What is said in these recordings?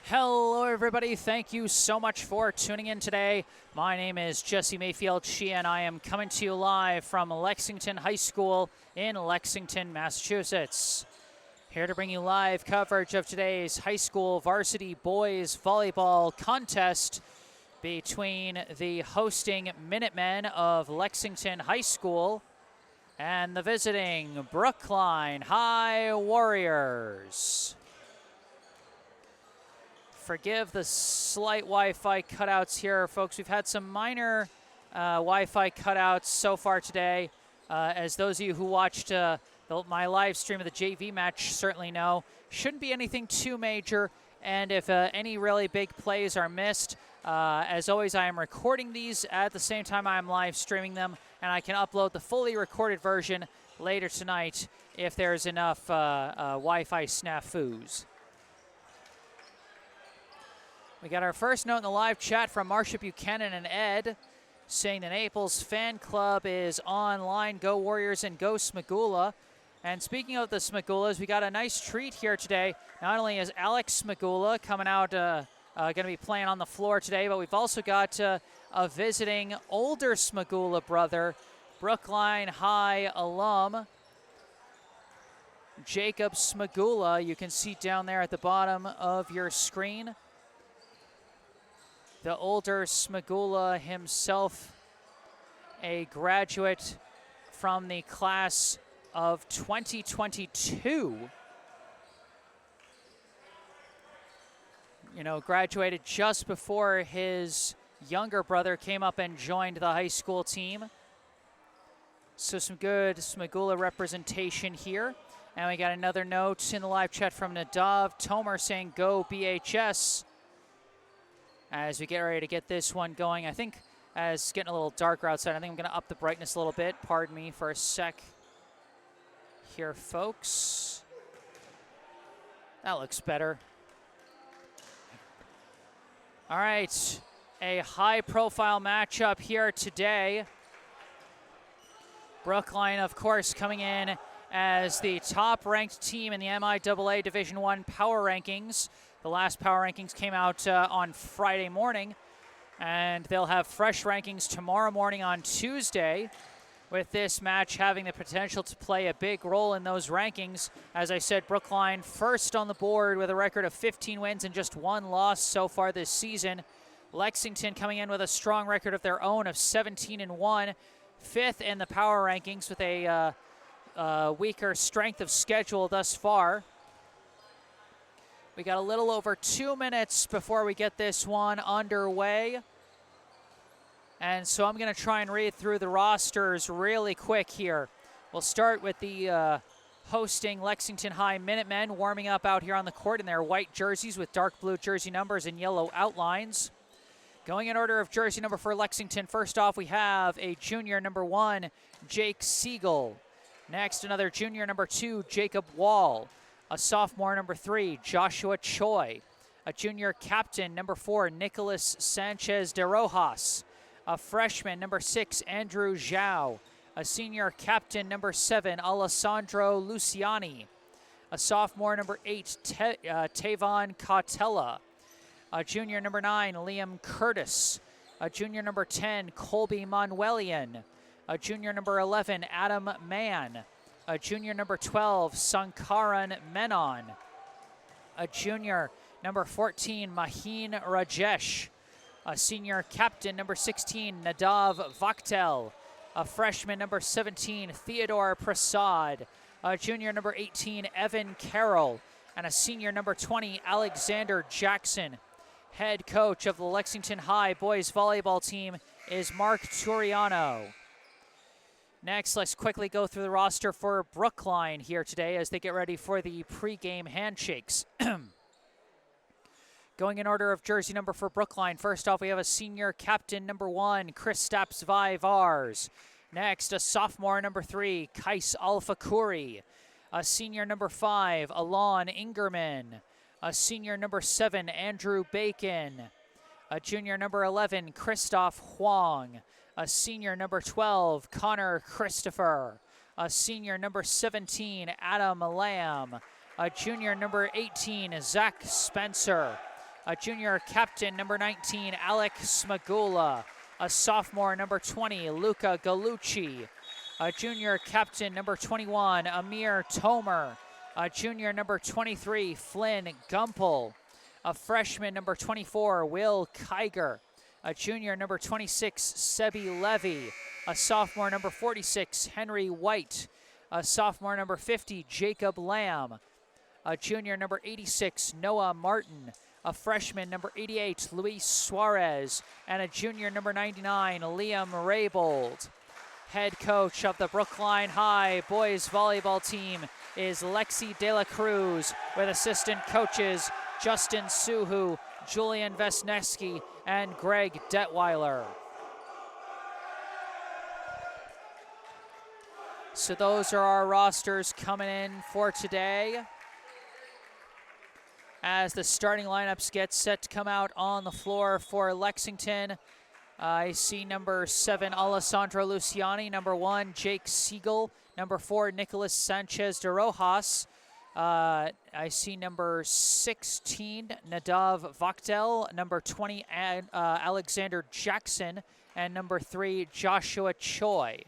Hello, everybody. Thank you so much for tuning in today. My name is Jesse Mayfield-Sheehan. I am coming to you live from Lexington High School in Lexington, Massachusetts. Here to bring you live coverage of today's high school varsity boys volleyball contest between the hosting Minutemen of Lexington High School and the visiting Brookline High Warriors. Forgive the slight Wi-Fi cutouts here, folks. We've had some minor Wi-Fi cutouts so far today. As those of you who watched my live stream of the JV match certainly know, shouldn't be anything too major. And if any really big plays are missed, as always, I am recording these at the same time I'm live streaming them, and I can upload the fully recorded version later tonight if there's enough Wi-Fi snafus. We got our first note in the live chat from Marcia Buchanan and Ed saying the Naples fan club is online. Go Warriors and go Smagula. And speaking of the Smagulas, we got a nice treat here today. Not only is Alex Smagula coming out, going to be playing on the floor today, but we've also got a visiting older Smagula brother, Brookline High alum, Jacob Smagula. You can see down there at the bottom of your screen. The older Smagula himself, a graduate from the class of 2022. You know, graduated just before his younger brother came up and joined the high school team. So some good Smagula representation here. And we got another note in the live chat from Nadav Tomer saying, go BHS. As we get ready to get this one going, I think as it's getting a little darker outside, I think I'm going to up the brightness a little bit. Pardon me for a sec here, folks. That looks better. All right, a high-profile matchup here today. Brookline, of course, coming in as the top-ranked team in the MIAA Division I Power Rankings. The last Power Rankings came out on Friday morning, and they'll have fresh rankings tomorrow morning on Tuesday, with this match having the potential to play a big role in those rankings. As I said, Brookline first on the board with a record of 15 wins and just one loss so far this season. Lexington coming in with a strong record of their own of 17-1, fifth in the Power Rankings with a weaker strength of schedule thus far. We got a little over 2 minutes before we get this one underway. And so I'm going to try and read through the rosters really quick here. We'll start with the hosting Lexington High Minutemen warming up out here on the court in their white jerseys with dark blue jersey numbers and yellow outlines. Going in order of jersey number for Lexington, first off we have a junior number 1, Jake Siegel. Next, another junior number 2, Jacob Wall. A sophomore, number 3, Joshua Choi. A junior captain, number 4, Nicholas Sanchez de Rojas. A freshman, number 6, Andrew Zhao. A senior captain, number 7, Alessandro Luciani. A sophomore, number 8, Tavon Cautela. A junior, number 9, Liam Curtis. A junior, number 10, Colby Manuelian. A junior, number 11, Adam Mann. A junior number 12, Sankaran Menon. A junior number 14, Maheen Rajesh. A senior captain number 16, Nadav Vakhtel. A freshman number 17, Theodore Prasad. A junior number 18, Evan Carroll. And a senior number 20, Alexander Jackson. Head coach of the Lexington High boys volleyball team is Mark Turiano. Next, let's quickly go through the roster for Brookline here today as they get ready for the pregame handshakes. Going in order of jersey number for Brookline, first off, we have a senior captain, number 1, Kristaps Vaivars. Next, a sophomore, number 3, Kais Alfakuri. A senior, number 5, Alon Ingerman. A senior, number 7, Andrew Bacon. A junior, number 11, Christoph Huang. A senior, number 12, Connor Christopher. A senior, number 17, Adam Lamb. A junior, number 18, Zach Spencer. A junior captain, number 19, Alec Smagula. A sophomore, number 20, Luca Gallucci. A junior captain, number 21, Amir Tomer. A junior, number 23, Flynn Gumpel. A freshman, number 24, Will Kiger. A junior, number 26, Sebi Levy. A sophomore, number 46, Henry White. A sophomore, number 50, Jacob Lamb. A junior, number 86, Noah Martin. A freshman, number 88, Luis Suarez. And a junior, number 99, Liam Raybold. Head coach of the Brookline High boys volleyball team is Lexi De La Cruz, with assistant coaches Justin Suhu, Julian Vesneski, and Greg Detweiler. So those are our rosters coming in for today, as the starting lineups get set to come out on the floor for Lexington. I see number 7, Alessandro Luciani. Number 1, Jake Siegel. Number 4, Nicholas Sanchez de Rojas. I see number 16, Nadav Vaktel. Number 20, Alexander Jackson. And number 3, Joshua Choi.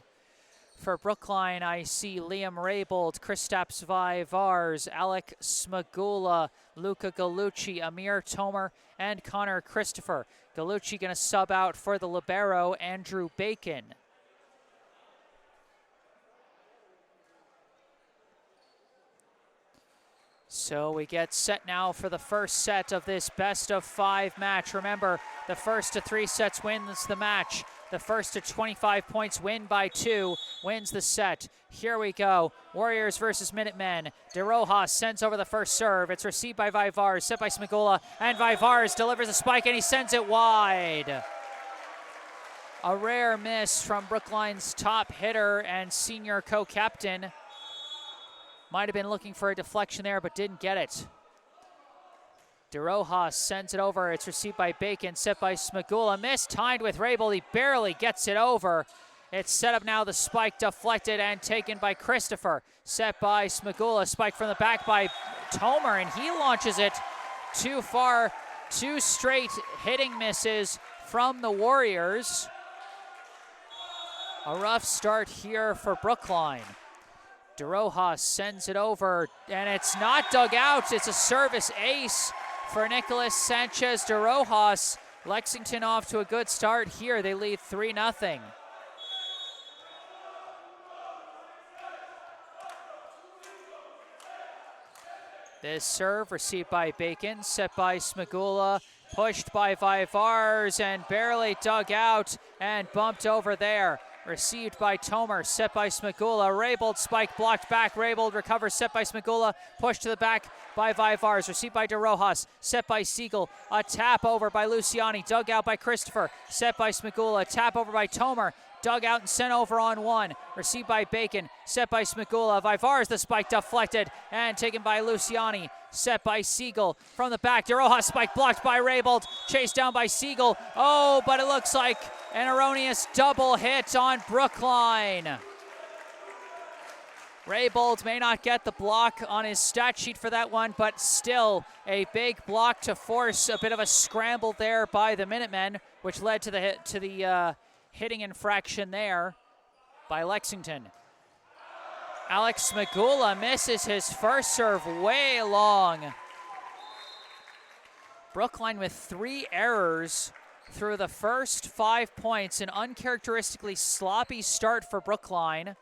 For Brookline, I see Liam Raybold, Kristaps Vivars, Alec Smagula, Luca Gallucci, Amir Tomer, and Connor Christopher. Gallucci going to sub out for the libero, Andrew Bacon. So we get set now for the first set of this best-of-5 match. Remember, the first to 3 sets wins the match. The first to 25 points win by 2 wins the set. Here we go. Warriors versus Minutemen. De Rojas sends over the first serve. It's received by Vivars, set by Smagula, and Vivars delivers a spike, and he sends it wide. A rare miss from Brookline's top hitter and senior co-captain. Might have been looking for a deflection there, but didn't get it. De Rojas sends it over. It's received by Bacon, set by Smagula. Mistimed with Raybold. He barely gets it over. It's set up now. The spike deflected and taken by Christopher. Set by Smagula. Spike from the back by Tomer, and he launches it too far. 2 straight hitting misses from the Warriors. A rough start here for Brookline. De Rojas sends it over, and it's not dug out. It's a service ace for Nicholas Sanchez de Rojas. Lexington off to a good start here. They lead 3-0. This serve received by Bacon, set by Smagula, pushed by Vivars, and barely dug out and bumped over there. Received by Tomer, set by Smagula. Raybold spike blocked back. Raybold recovers, set by Smagula. Pushed to the back by Vivars. Received by De Rojas, set by Siegel. A tap over by Luciani, dug out by Christopher. Set by Smagula. Tap over by Tomer. Dug out and sent over on 1. Received by Bacon, set by Smagula. Vivars, the spike deflected and taken by Luciani. Set by Siegel from the back. De Rojas spike blocked by Raybold. Chased down by Siegel. Oh, but it looks like an erroneous double hit on Brookline. Raybold may not get the block on his stat sheet for that one, but still a big block to force a bit of a scramble there by the Minutemen, which led to the hitting infraction there by Lexington. Alex Smagula misses his first serve way long. Brookline with 3 errors through the first 5 points. An uncharacteristically sloppy start for Brookline.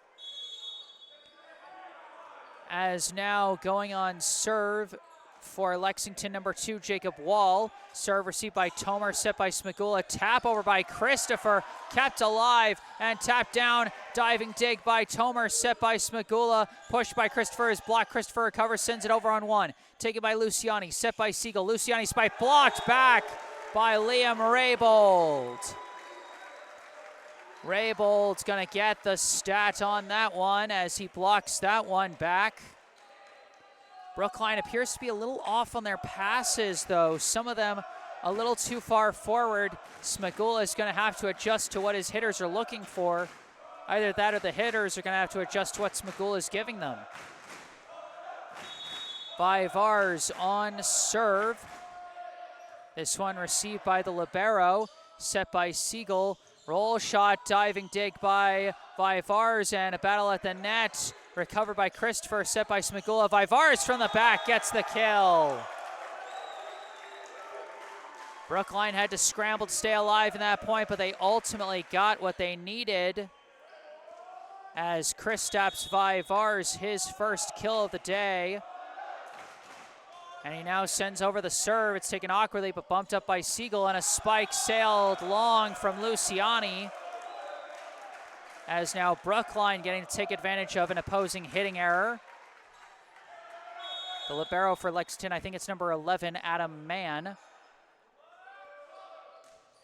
As now going on serve for Lexington, number 2, Jacob Wall. Serve received by Tomer, set by Smagula. Tap over by Christopher, kept alive and tapped down. Diving dig by Tomer, set by Smagula. Pushed by Christopher, is blocked. Christopher recovers, sends it over on 1. Taken by Luciani, set by Siegel. Luciani spike blocked back by Liam Raybold. Raybold's gonna get the stat on that one as he blocks that one back. Brookline appears to be a little off on their passes, though. Some of them a little too far forward. Smagula is going to have to adjust to what his hitters are looking for. Either that or the hitters are going to have to adjust to what Smagula is giving them. Vivars on serve. This one received by the libero, set by Siegel. Roll shot, diving dig by Vivars, and a battle at the net. Recovered by Christopher, set by Smigula. Vivars from the back gets the kill. Brookline had to scramble to stay alive in that point, but they ultimately got what they needed as Kristaps Vivars, his first kill of the day. And he now sends over the serve. It's taken awkwardly, but bumped up by Siegel, and a spike sailed long from Luciani. As now Brookline getting to take advantage of an opposing hitting error. The libero for Lexington, I think it's number 11, Adam Mann.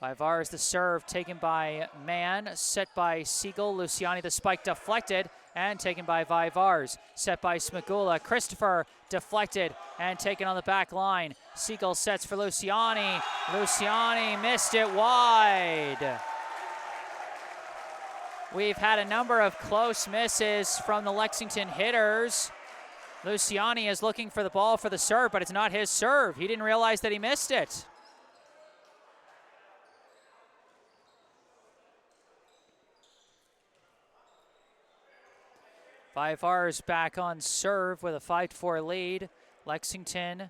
Vivars the serve, taken by Mann, set by Siegel. Luciani the spike deflected and taken by Vivars. Set by Smigula. Christopher deflected and taken on the back line. Siegel sets for Luciani. Luciani missed it wide. We've had a number of close misses from the Lexington hitters. Luciani is looking for the ball for the serve, but it's not his serve. He didn't realize that he missed it. Vivars back on serve with a 5-4 lead. Lexington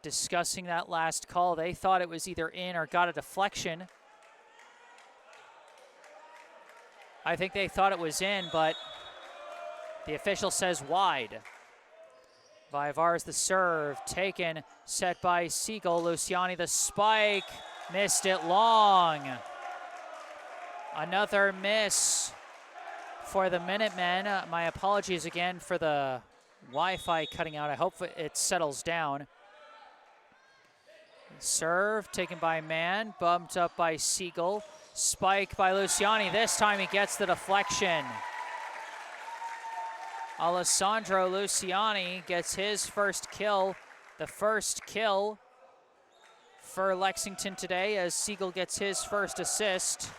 discussing that last call. They thought it was either in or got a deflection. I think they thought it was in, but the official says wide. Vivars the serve, taken, set by Siegel. Luciani the spike, missed it long. Another miss for the Minutemen. My apologies again for the Wi-Fi cutting out. I hope it settles down. Serve taken by Mann, bumped up by Siegel. Spike by Luciani. This time he gets the deflection. Alessandro Luciani gets his first kill, the first kill for Lexington today, as Siegel gets his first assist.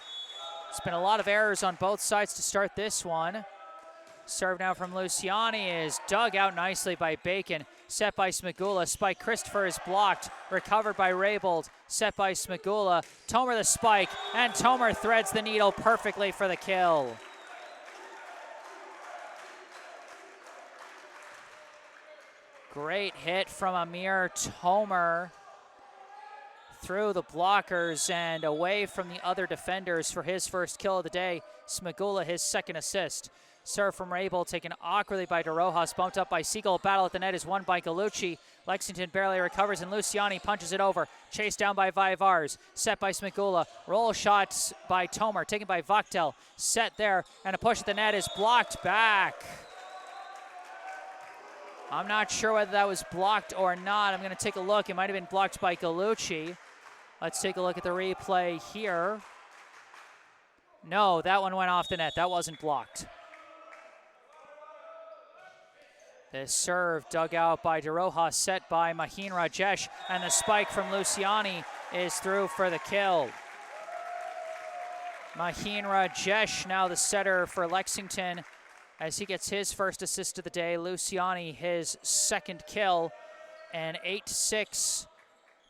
It's been a lot of errors on both sides to start this one. Serve now from Luciani is dug out nicely by Bacon. Set by Smigula. Spike Christopher is blocked. Recovered by Raybold. Set by Smigula. Tomer the spike, and Tomer threads the needle perfectly for the kill. Great hit from Amir Tomer through the blockers and away from the other defenders for his first kill of the day. Smigula his second assist. Serve from Raybold taken awkwardly by DeRojas, bumped up by Siegel. Battle at the net is won by Gallucci. Lexington barely recovers, and Luciani punches it over. Chased down by Vivars, set by Smigula. Roll shots by Tomer, taken by Vachtel. Set there, and a push at the net is blocked back. I'm not sure whether that was blocked or not. I'm going to take a look. It might have been blocked by Gallucci. Let's take a look at the replay here. No, that one went off the net. That wasn't blocked. The serve dug out by DeRojas, set by Maheen Rajesh, and the spike from Luciani is through for the kill. Maheen Rajesh now the setter for Lexington as he gets his first assist of the day. Luciani his second kill, an 8-6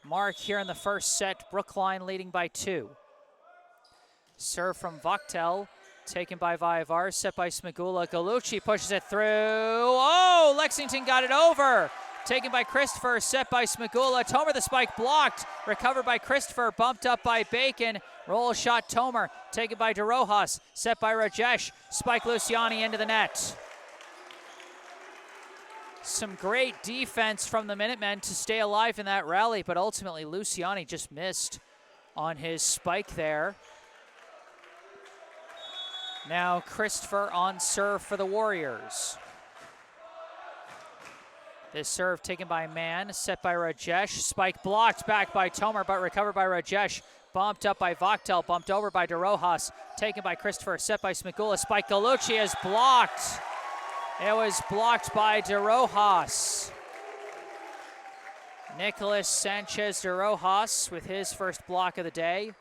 mark here in the first set. Brookline leading by 2. Serve from Vachtel, taken by Vivars, set by Smigula. Gallucci pushes it through. Oh, Lexington got it over. Taken by Christopher, set by Smigula. Tomer the spike blocked. Recovered by Christopher, bumped up by Bacon. Roll shot Tomer, taken by DeRojas, set by Rajesh. Spike Luciani into the net. Some great defense from the Minutemen to stay alive in that rally, but ultimately Luciani just missed on his spike there. Now Christopher on serve for the Warriors. This serve taken by Mann, set by Rajesh. Spike blocked back by Tomer, but recovered by Rajesh. Bumped up by Vachtel, bumped over by DeRojas. Taken by Christopher, set by Smigula. Spike Gallucci is blocked. It was blocked by DeRojas. Nicholas Sanchez DeRojas with his first block of the day.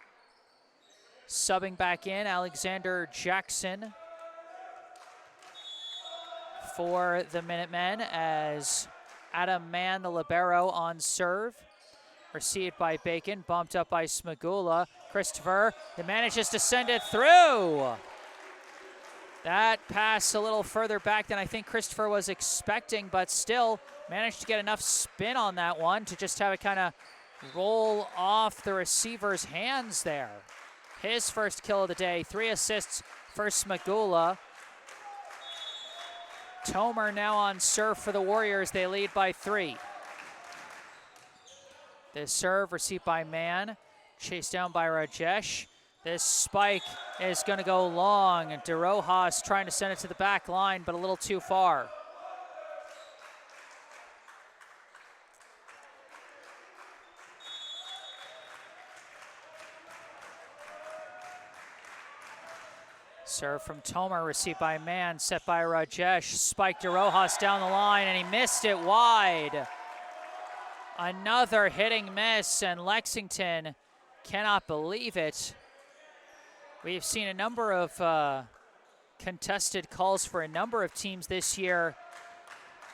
Subbing back in, Alexander Jackson for the Minutemen as Adam Mann, the libero, on serve. Received by Bacon, bumped up by Smagula. Christopher, it manages to send it through. That pass a little further back than I think Christopher was expecting, but still managed to get enough spin on that one to just have it kind of roll off the receiver's hands there. His first kill of the day, 3 assists for Smagula. Tomer now on serve for the Warriors. They lead by 3. This serve received by Mann, chased down by Rajesh. This spike is going to go long. De Rojas trying to send it to the back line, but a little too far. Serve from Tomer, received by Mann, set by Rajesh. Spike De Rojas down the line, and he missed it wide. Another hitting miss, and Lexington cannot believe it. We've seen a number of contested calls for a number of teams this year,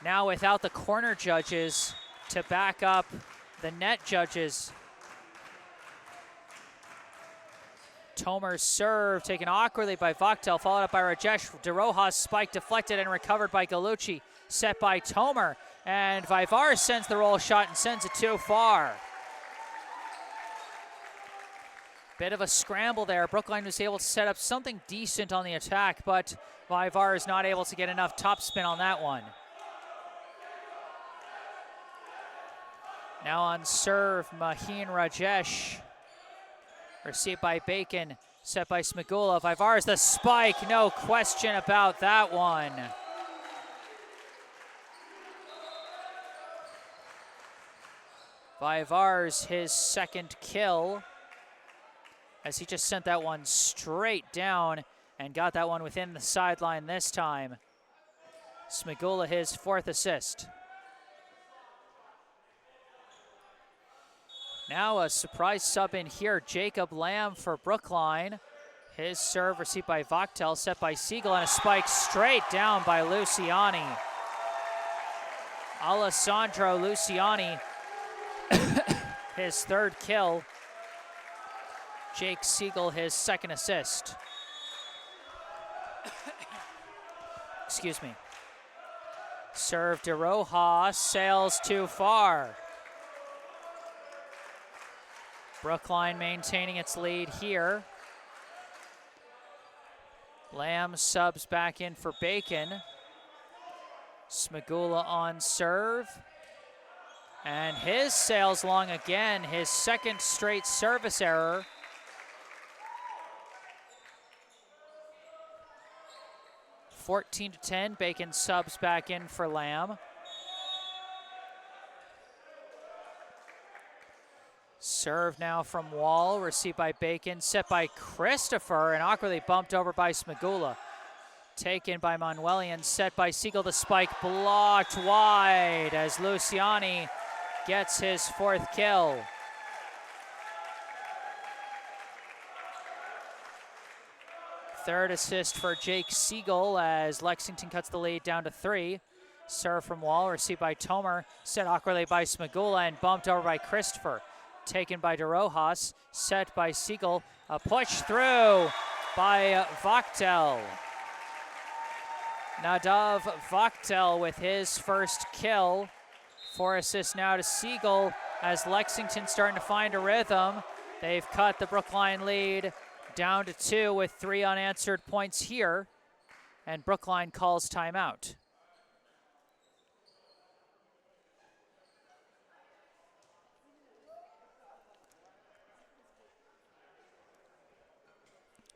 now without the corner judges to back up the net judges. Tomer's serve taken awkwardly by Vaktel, followed up by Rajesh. De Rojas spike deflected and recovered by Galucci, set by Tomer. And Vivar sends the roll shot and sends it too far. Bit of a scramble there. Brookline was able to set up something decent on the attack, but Vivar is not able to get enough topspin on that one. Now on serve, Maheen Rajesh. Received by Bacon, set by Smagula. Vivar's the spike, no question about that one. Vivar's his second kill, as he just sent that one straight down and got that one within the sideline this time. Smagula his 4th assist. Now a surprise sub in here, Jacob Lamb for Brookline. His serve received by Vaktel, set by Siegel, and a spike straight down by Luciani. Alessandro Luciani, his 3rd kill. Jake Siegel, his 2nd assist. Excuse me. Serve De Rojas, sails too far. Brookline maintaining its lead here. Lamb subs back in for Bacon. Smagula on serve. And his sails long again, his 2nd straight service error. (14-10), Bacon subs back in for Lamb. Serve now from Wall, received by Bacon, set by Christopher, and awkwardly bumped over by Smagula. Taken by Manuelian, set by Siegel, the spike blocked wide as Luciani gets his 4th kill. Third assist for Jake Siegel as Lexington cuts the lead down to 3. Serve from Wall, received by Tomer, set awkwardly by Smagula and bumped over by Christopher. Taken by De Rojas, set by Siegel, a push through by Vaktel. Nadav Vaktel with his 1st kill. 4 assists now to Siegel as Lexington starting to find a rhythm. They've cut the Brookline lead down to 2 with 3 unanswered points here, and Brookline calls timeout.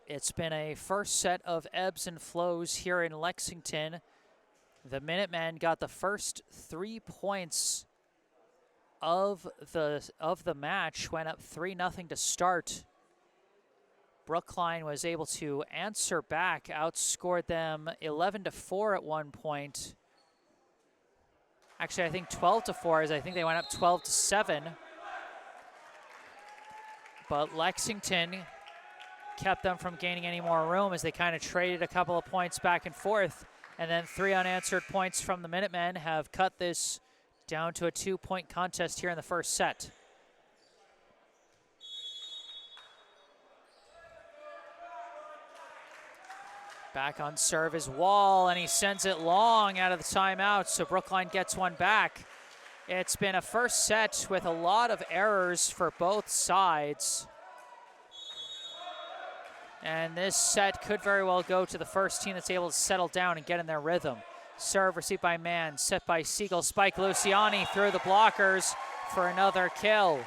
It's been a first set of ebbs and flows here in Lexington. The Minutemen got the first 3 points of the match, went up 3-0 to start. Brookline was able to answer back, outscored them 11-4 at one point. Actually, I think 12-4, as I think they went up 12-7. But Lexington kept them from gaining any more room as they kind of traded a couple of points back and forth. And then 3 unanswered points from the Minutemen have cut this down to a 2-point contest here in the first set. Back on serve is Wall, and he sends it long out of the timeout, so Brookline gets one back. It's been a first set with a lot of errors for both sides. And this set could very well go to the first team that's able to settle down and get in their rhythm. Serve received by Mann, set by Siegel, spike Luciani through the blockers for another kill.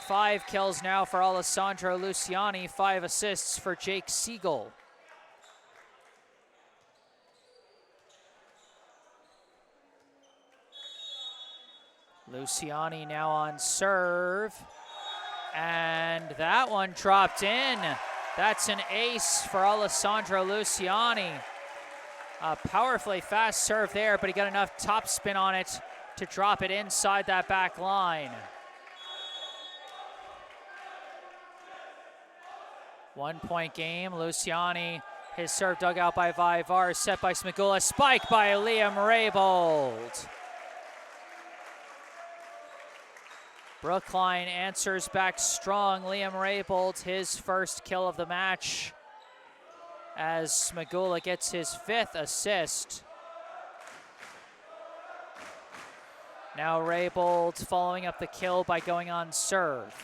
5 kills now for Alessandro Luciani, 5 assists for Jake Siegel. Luciani now on serve, and that one dropped in. That's an ace for Alessandro Luciani. A powerfully fast serve there, but he got enough topspin on it to drop it inside that back line. 1 point game. Luciani, his serve dug out by Vivar, set by Smagula, spike by Liam Raybould. Brookline answers back strong. Liam Raybould, his first kill of the match, as Smagula gets his 5th assist. Now Raybould following up the kill by going on serve.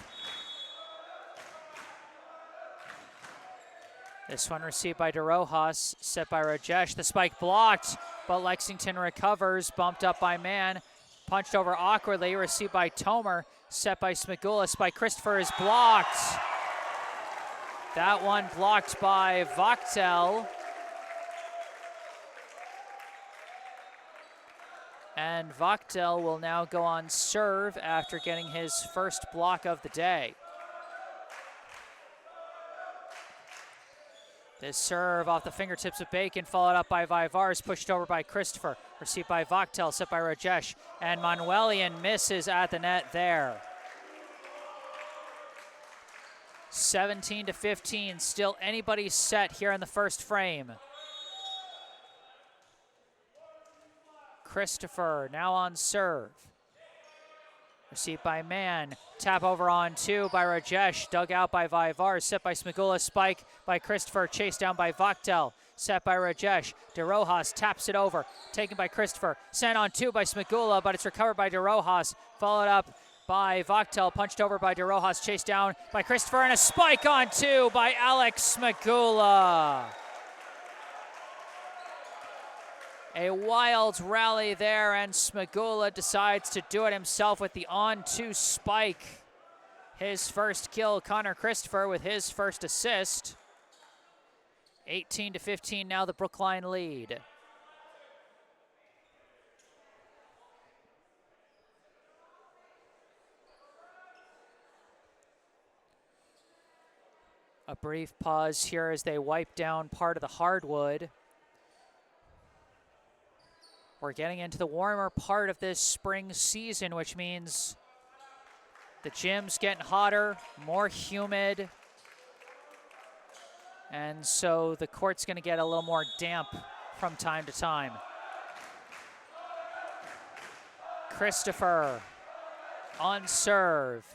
This one received by DeRojas, set by Rajesh. The spike blocked, but Lexington recovers, bumped up by Mann. Punched over awkwardly, received by Tomer, set by Smagula. Spike Christopher is blocked. That one blocked by Vachtel. And Vachtel will now go on serve after getting his first block of the day. This serve off the fingertips of Bacon, followed up by Vivars, pushed over by Christopher, received by Vachtel, set by Rajesh, and Manuelian misses at the net there. 17-15, still anybody's set here in the first frame. Christopher now on serve. Received by Mann, tap over on 2 by Rajesh, dug out by Vivar, set by Smagula, spike by Christopher, chased down by Vachtel, set by Rajesh. DeRojas taps it over, taken by Christopher, sent on 2 by Smagula, but it's recovered by DeRojas, followed up by Vachtel, punched over by DeRojas, chased down by Christopher, and a spike on 2 by Alex Smagula. A wild rally there, and Smagula decides to do it himself with the on-2 spike. His first kill, Connor Christopher with his first assist. 18-15 now, the Brookline lead. A brief pause here as they wipe down part of the hardwood. We're getting into the warmer part of this spring season, which means the gym's getting hotter, more humid, and so the court's going to get a little more damp from time to time. Christopher on serve,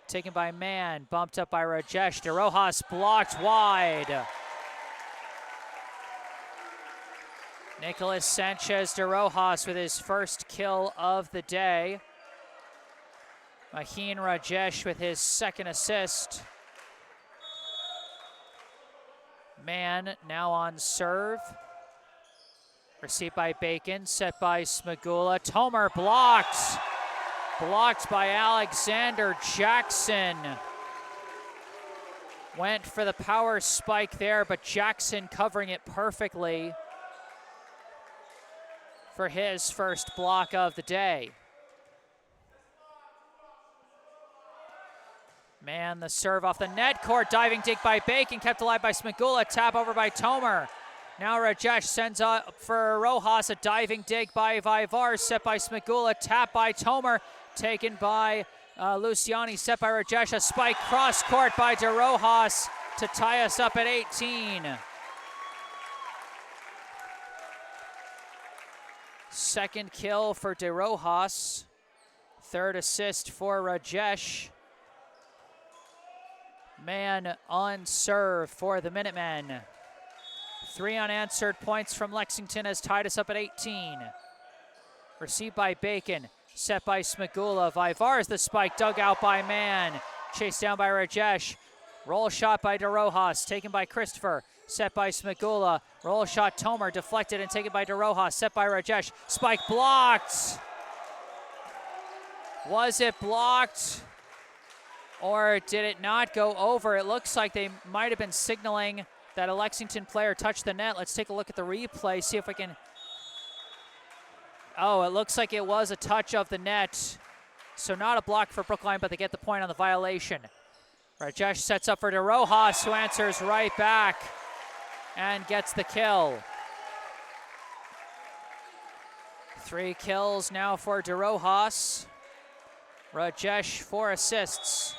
taken by Mann, bumped up by Rajesh. DeRojas blocked wide. Nicholas Sanchez de Rojas with his first kill of the day. Maheen Rajesh with his second assist. Mann now on serve. Received by Bacon, set by Smagula. Tomer blocked. Blocked by Alexander Jackson. Went for the power spike there, but Jackson covering it perfectly for his first block of the day. Mann, the serve off the net court, diving dig by Bacon, kept alive by Smagula, tap over by Tomer. Now Rajesh sends up for Rojas, a diving dig by Vivar, set by Smagula, tap by Tomer, taken by Luciani, set by Rajesh, a spike cross court by De Rojas to tie us up at 18. Second kill for De Rojas. Third assist for Rajesh. Mann on serve for the Minutemen. 3 unanswered points from Lexington has tied us up at 18. Received by Bacon, set by Smagula. Vivars the spike, dug out by Mann. Chased down by Rajesh. Roll shot by DeRojas, taken by Christopher. Set by Smagula. Roll shot Tomer, deflected and taken by DeRojas. Set by Rajesh. Spike blocked. Was it blocked? Or did it not go over? It looks like they might have been signaling that a Lexington player touched the net. Let's take a look at the replay, see if we can. Oh, it looks like it was a touch of the net. So not a block for Brookline, but they get the point on the violation. Rajesh sets up for DeRojas, who answers right back and gets the kill. 3 kills now for DeRojas. Rajesh 4 assists.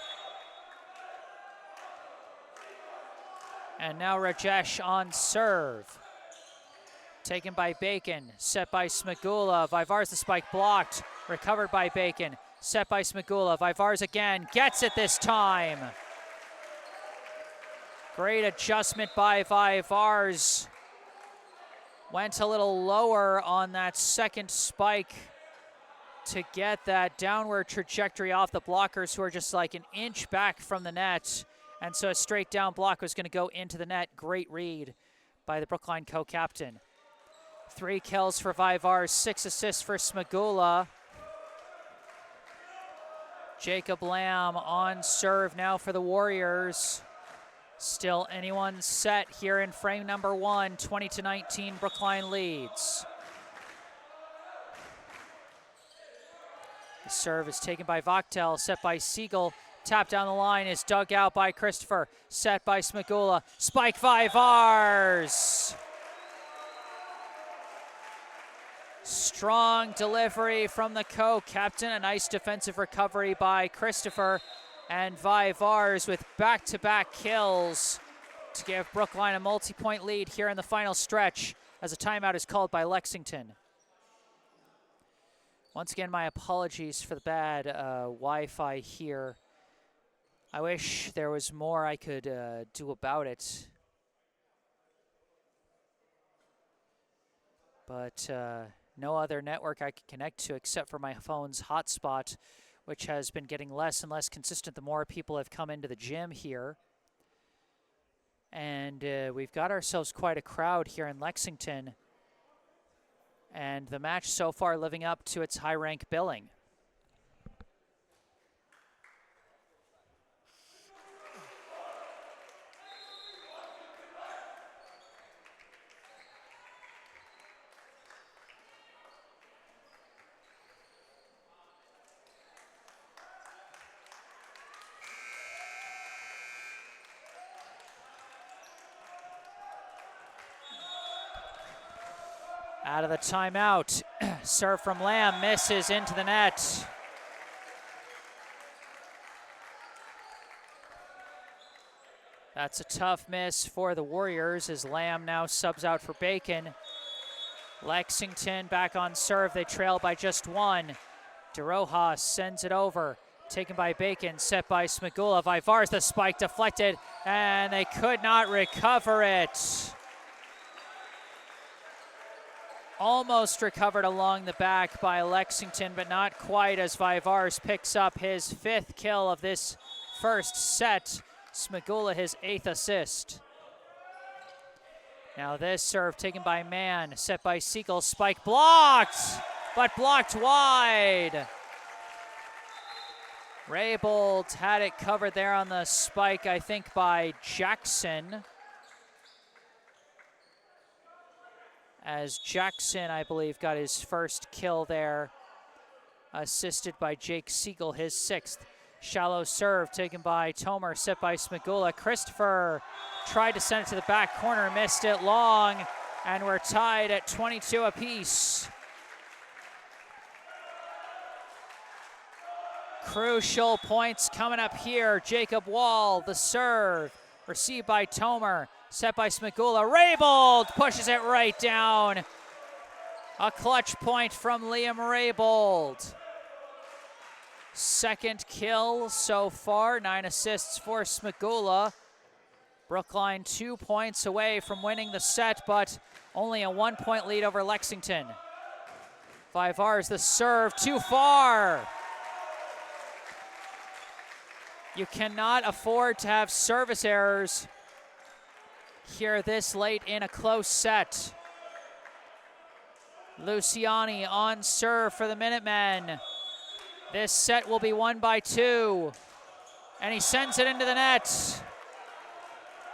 And now Rajesh on serve. Taken by Bacon, set by Smagula. Vivars the spike blocked, recovered by Bacon. Set by Smagula. Vivars again, gets it this time. Great adjustment by Vivars. Went a little lower on that second spike to get that downward trajectory off the blockers, who are just like an inch back from the net. And so a straight down block was going to go into the net. Great read by the Brookline co-captain. 3 kills for Vivars, 6 assists for Smagula. Jacob Lamb on serve now for the Warriors. Still anyone's set here in frame number 1, 20-19, Brookline leads. The serve is taken by Vachtel, set by Siegel. Tap down the line is dug out by Christopher, set by Smagula. Spike Vivars. Strong delivery from the co-captain. A nice defensive recovery by Christopher. And Vivars with back-to-back kills to give Brookline a multi-point lead here in the final stretch as a timeout is called by Lexington. Once again, my apologies for the bad Wi-Fi here. I wish there was more I could do about it. But no other network I can connect to except for my phone's hotspot, which has been getting less and less consistent the more people have come into the gym here. And we've got ourselves quite a crowd here in Lexington. And the match so far living up to its high rank billing. Out of the timeout, serve from Lamb, misses into the net. That's a tough miss for the Warriors as Lamb now subs out for Bacon. Lexington back on serve, they trail by just 1. DeRojas sends it over, taken by Bacon, set by Smagula. Vivars the spike deflected, and they could not recover it. Almost recovered along the back by Lexington, but not quite as Vivars picks up his 5th kill of this first set. Smagula his 8th assist. Now this serve taken by Mann, set by Siegel, spike blocked, but blocked wide. Raybold had it covered there on the spike, I think by Jackson. As Jackson, I believe, got his first kill there, assisted by Jake Siegel, his 6th. Shallow serve taken by Tomer, set by Smagula. Christopher tried to send it to the back corner, missed it long, and we're tied at 22 apiece. Crucial points coming up here. Jacob Wall, the serve, received by Tomer. Set by Smagula. Raybold pushes it right down. A clutch point from Liam Raybold. 2nd kill so far. 9 assists for Smagula. Brookline 2 points away from winning the set, but only a 1-point lead over Lexington. 5R's the serve, too far. You cannot afford to have service errors here this late in a close set. Luciani on serve for the Minutemen. This set will be won by 2. And he sends it into the net.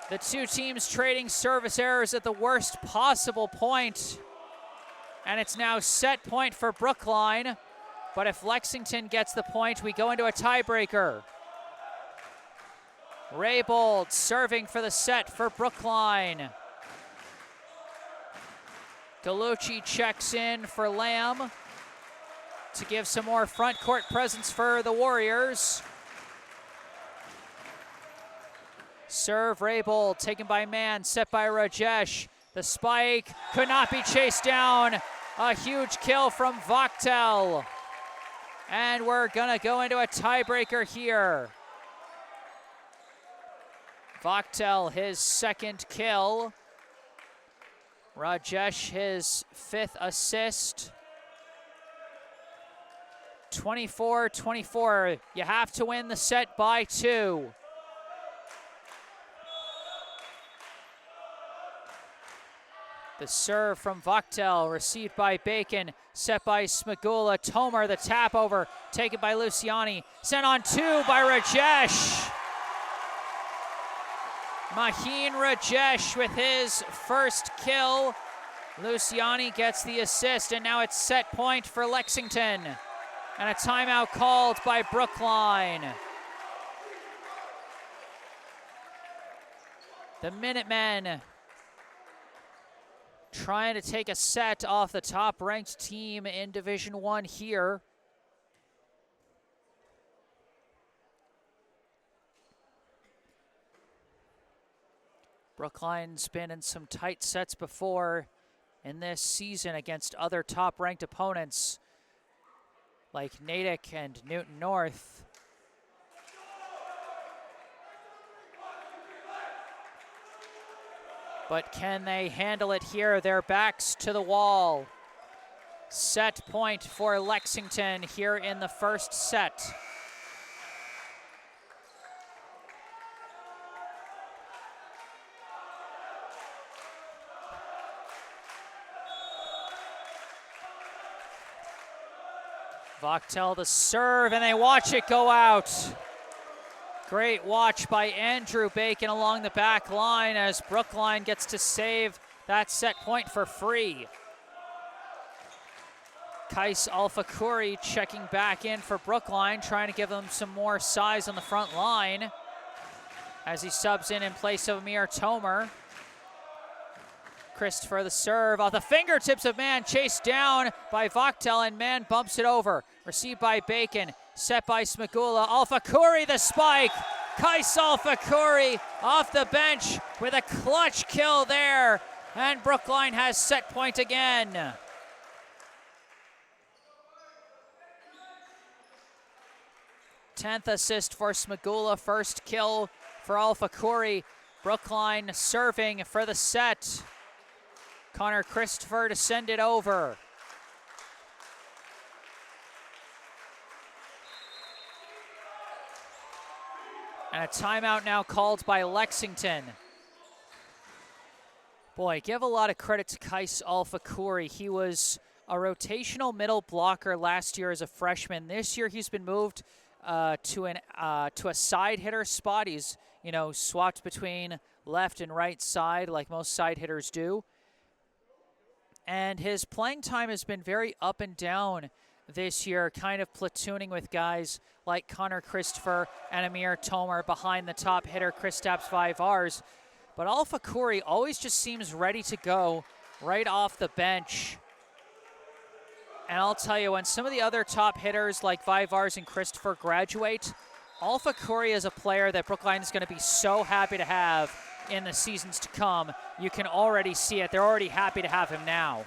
The two teams trading service errors at the worst possible point. And it's now set point for Brookline. But if Lexington gets the point, we go into a tiebreaker. Raybold serving for the set for Brookline. Gallucci checks in for Lamb to give some more front court presence for the Warriors. Serve Raybold, taken by Mann, set by Rajesh. The spike could not be chased down. A huge kill from Vachtel. And we're gonna go into a tiebreaker here. Vachtel, his second kill. Rajesh, his 5th assist. 24-24. You have to win the set by 2. The serve from Vachtel, received by Bacon, set by Smagula. Tomer, the tap over, taken by Luciani. Sent on 2 by Rajesh. Maheen Rajesh with his first kill. Luciani gets the assist, and now it's set point for Lexington. And a timeout called by Brookline. The Minutemen trying to take a set off the top-ranked team in Division I here. Brookline's been in some tight sets before in this season against other top-ranked opponents like Natick and Newton North. But can they handle it here? Their backs to the wall. Set point for Lexington here in the first set. Vachtel the serve, and they watch it go out. Great watch by Andrew Bacon along the back line as Brookline gets to save that set point for free. Kais Alfakuri checking back in for Brookline, trying to give them some more size on the front line as he subs in place of Amir Tomer. Christopher the serve off the fingertips of Mann, chased down by Vachtel, and Mann bumps it over. Received by Bacon, set by Smagula. Alfakuri the spike. Kais Alfakuri off the bench with a clutch kill there. And Brookline has set point again. Tenth assist for Smagula, first kill for Alfakuri. Brookline serving for the set. Connor Christopher to send it over. And a timeout now called by Lexington. Boy, give a lot of credit to Kais Alfakuri. He was a rotational middle blocker last year as a freshman. This year he's been moved to a side hitter spot. He's, swapped between left and right side like most side hitters do. And his playing time has been very up and down this year, kind of platooning with guys like Connor Christopher and Amir Tomer behind the top hitter, Kristaps 5Rs. But Alfakuri always just seems ready to go right off the bench. And I'll tell you, when some of the other top hitters like 5Rs and Christopher graduate, Alfakuri is a player that Brookline is going to be so happy to have in the seasons to come. You can already see it. They're already happy to have him now.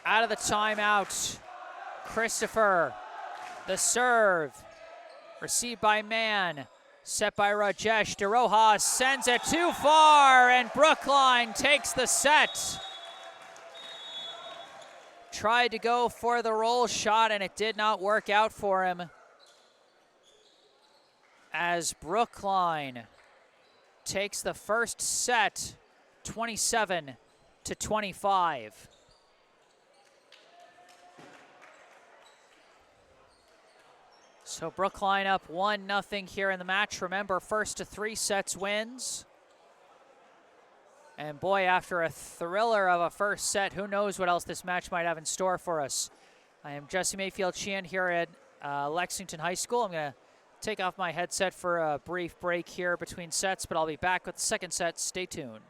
Out of the timeout, Christopher, the serve, received by Mann. Set by Rajesh. DeRojas sends it too far, and Brookline takes the set. Tried to go for the roll shot, and it did not work out for him, as Brookline takes the first set 27-25. So Brookline up 1-0 here in the match. Remember, first to 3 sets wins. And boy, after a thriller of a first set, who knows what else this match might have in store for us. I am Jesse Mayfield-Sheehan here at Lexington High School. I'm going to take off my headset for a brief break here between sets, but I'll be back with the second set. Stay tuned.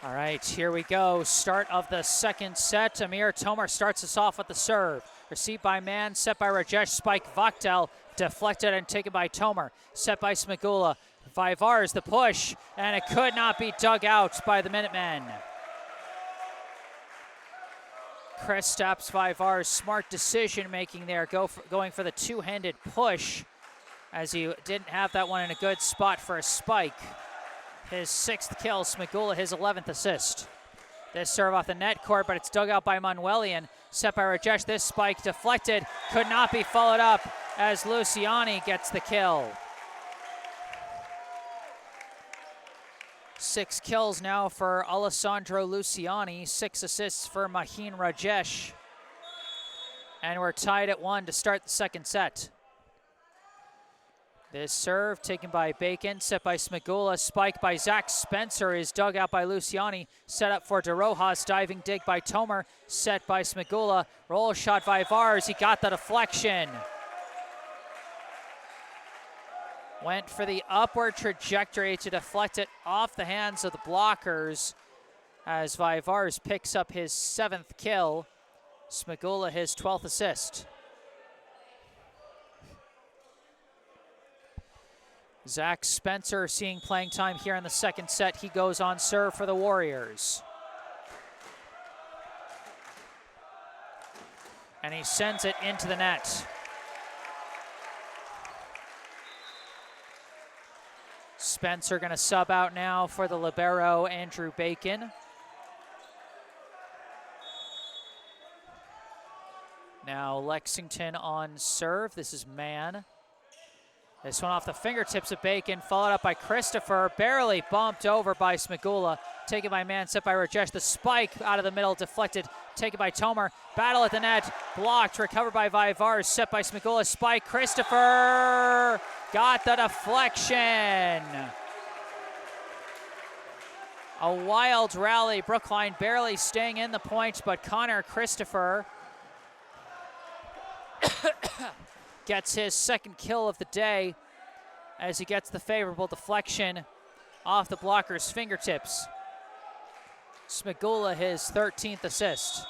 All right, here we go. Start of the second set. Amir Tomer starts us off with the serve. Received by Mann, set by Rajesh, spike Vaktel, deflected and taken by Tomer. Set by Smagula. Vivars the push, and it could not be dug out by the Minutemen. Kristaps Vivars, smart decision making there, going for the two-handed push, as he didn't have that one in a good spot for a spike. His 6th kill, Smagula his 11th assist. This serve off the net court, but it's dug out by Manuelian. Set by Rajesh, this spike deflected, could not be followed up as Luciani gets the kill. 6 kills now for Alessandro Luciani, 6 assists for Mahin Rajesh. And we're tied at 1 to start the second set. This serve taken by Bacon, set by Smigula, spike by Zach Spencer is dug out by Luciani, set up for DeRojas, diving dig by Tomer, set by Smigula, roll shot by Vars, he got the deflection. Went for the upward trajectory to deflect it off the hands of the blockers as Vivars picks up his 7th kill, Smigula his 12th assist. Zach Spencer seeing playing time here in the second set. He goes on serve for the Warriors. And he sends it into the net. Spencer going to sub out now for the libero, Andrew Bacon. Now Lexington on serve. This is Mann. This one off the fingertips of Bacon, followed up by Christopher, barely bumped over by Smigula, taken by Mann, set by Rajesh. The spike out of the middle, deflected, taken by Tomer. Battle at the net, blocked, recovered by Vivars, set by Smigula, spike, Christopher got the deflection. A wild rally, Brookline barely staying in the point, but Connor Christopher gets his 2nd kill of the day as he gets the favorable deflection off the blocker's fingertips. Smigula his 13th assist.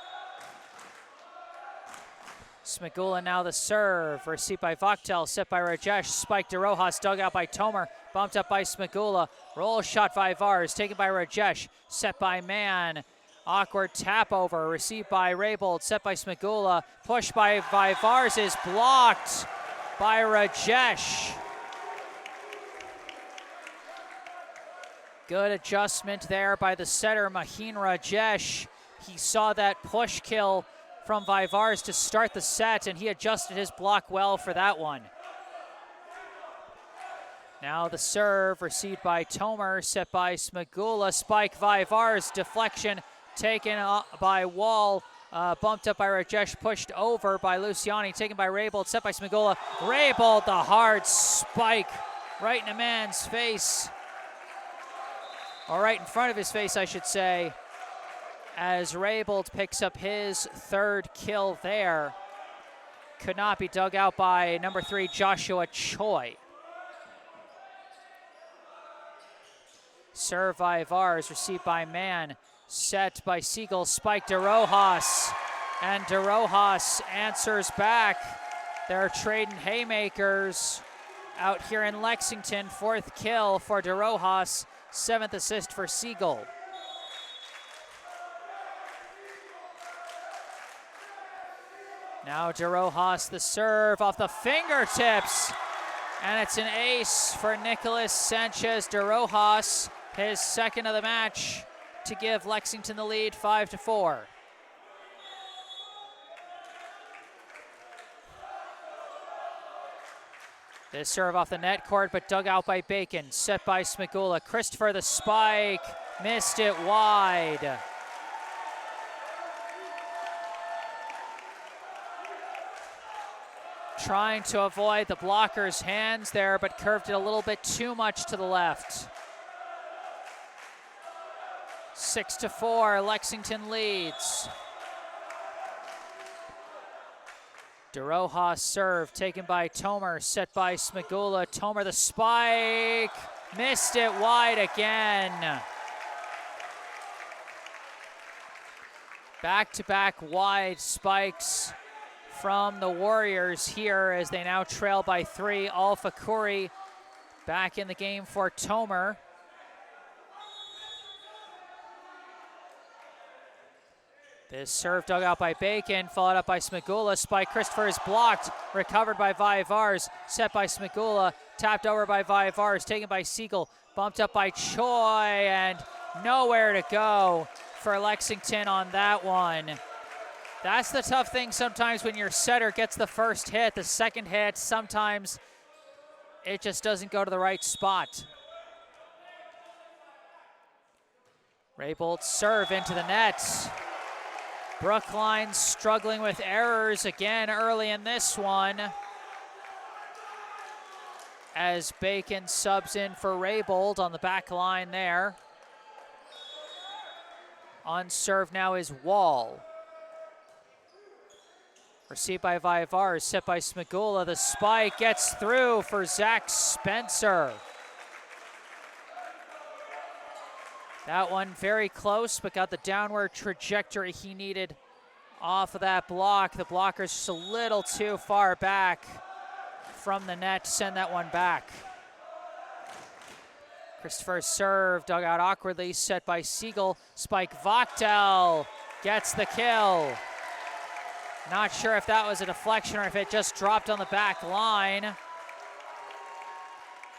Smigula now the serve, received by Vaktel, set by Rajesh, spike to Rojas, dug out by Tomer, bumped up by Smigula, roll shot by Vars, taken by Rajesh, set by Mann. Awkward tap over, received by Raybold, set by Smigula, pushed by Vivars, is blocked by Rajesh. Good adjustment there by the setter, Maheen Rajesh. He saw that push kill from Vivars to start the set, and he adjusted his block well for that one. Now the serve, received by Tomer, set by Smigula, spike Vivars, deflection, taken by Wall, bumped up by Rajesh, pushed over by Luciani, taken by Raybold, set by Smigula. Raybold, the hard spike right in a man's face, or right in front of his face, I should say, as Raybold picks up his 3rd kill there. Could not be dug out by number 3, Joshua Choi. Serve by Vars, received by Mann, set by Siegel, spike DeRojas, and DeRojas answers back. They're trading haymakers out here in Lexington. 4th kill for DeRojas, 7th assist for Siegel. Now DeRojas the serve off the fingertips, and it's an ace for Nicholas Sanchez DeRojas, his 2nd of the match, to give Lexington the lead 5-4. This serve off the net court, but dug out by Bacon, set by Smigula. Christopher the spike, missed it wide. Trying to avoid the blocker's hands there, but curved it a little bit too much to the left. 6-4, Lexington leads. DeRojas serve taken by Tomer, set by Smigula. Tomer the spike, missed it wide again. Back-to-back wide spikes from the Warriors here as they now trail by 3. Alpha Khoury back in the game for Tomer. This serve dug out by Bacon, followed up by Smigula. Spike Christopher is blocked, recovered by Vivars, set by Smigula, tapped over by Vivars, taken by Siegel, bumped up by Choi, and nowhere to go for Lexington on that one. That's the tough thing sometimes when your setter gets the first hit. The second hit, sometimes it just doesn't go to the right spot. Raybold serve into the net. Brookline struggling with errors again early in this one. as Bacon subs in for Raybold on the back line there. On serve now is Wall. Received by Vaivars, set by Smigula. The spike gets through for Zach Spencer. That one very close, but got the downward trajectory he needed off of that block. The blocker's just a little too far back from the net to send that one back. Christopher's serve dug out awkwardly, set by Siegel. Spike Vachtel gets the kill. Not sure if that was a deflection or if it just dropped on the back line.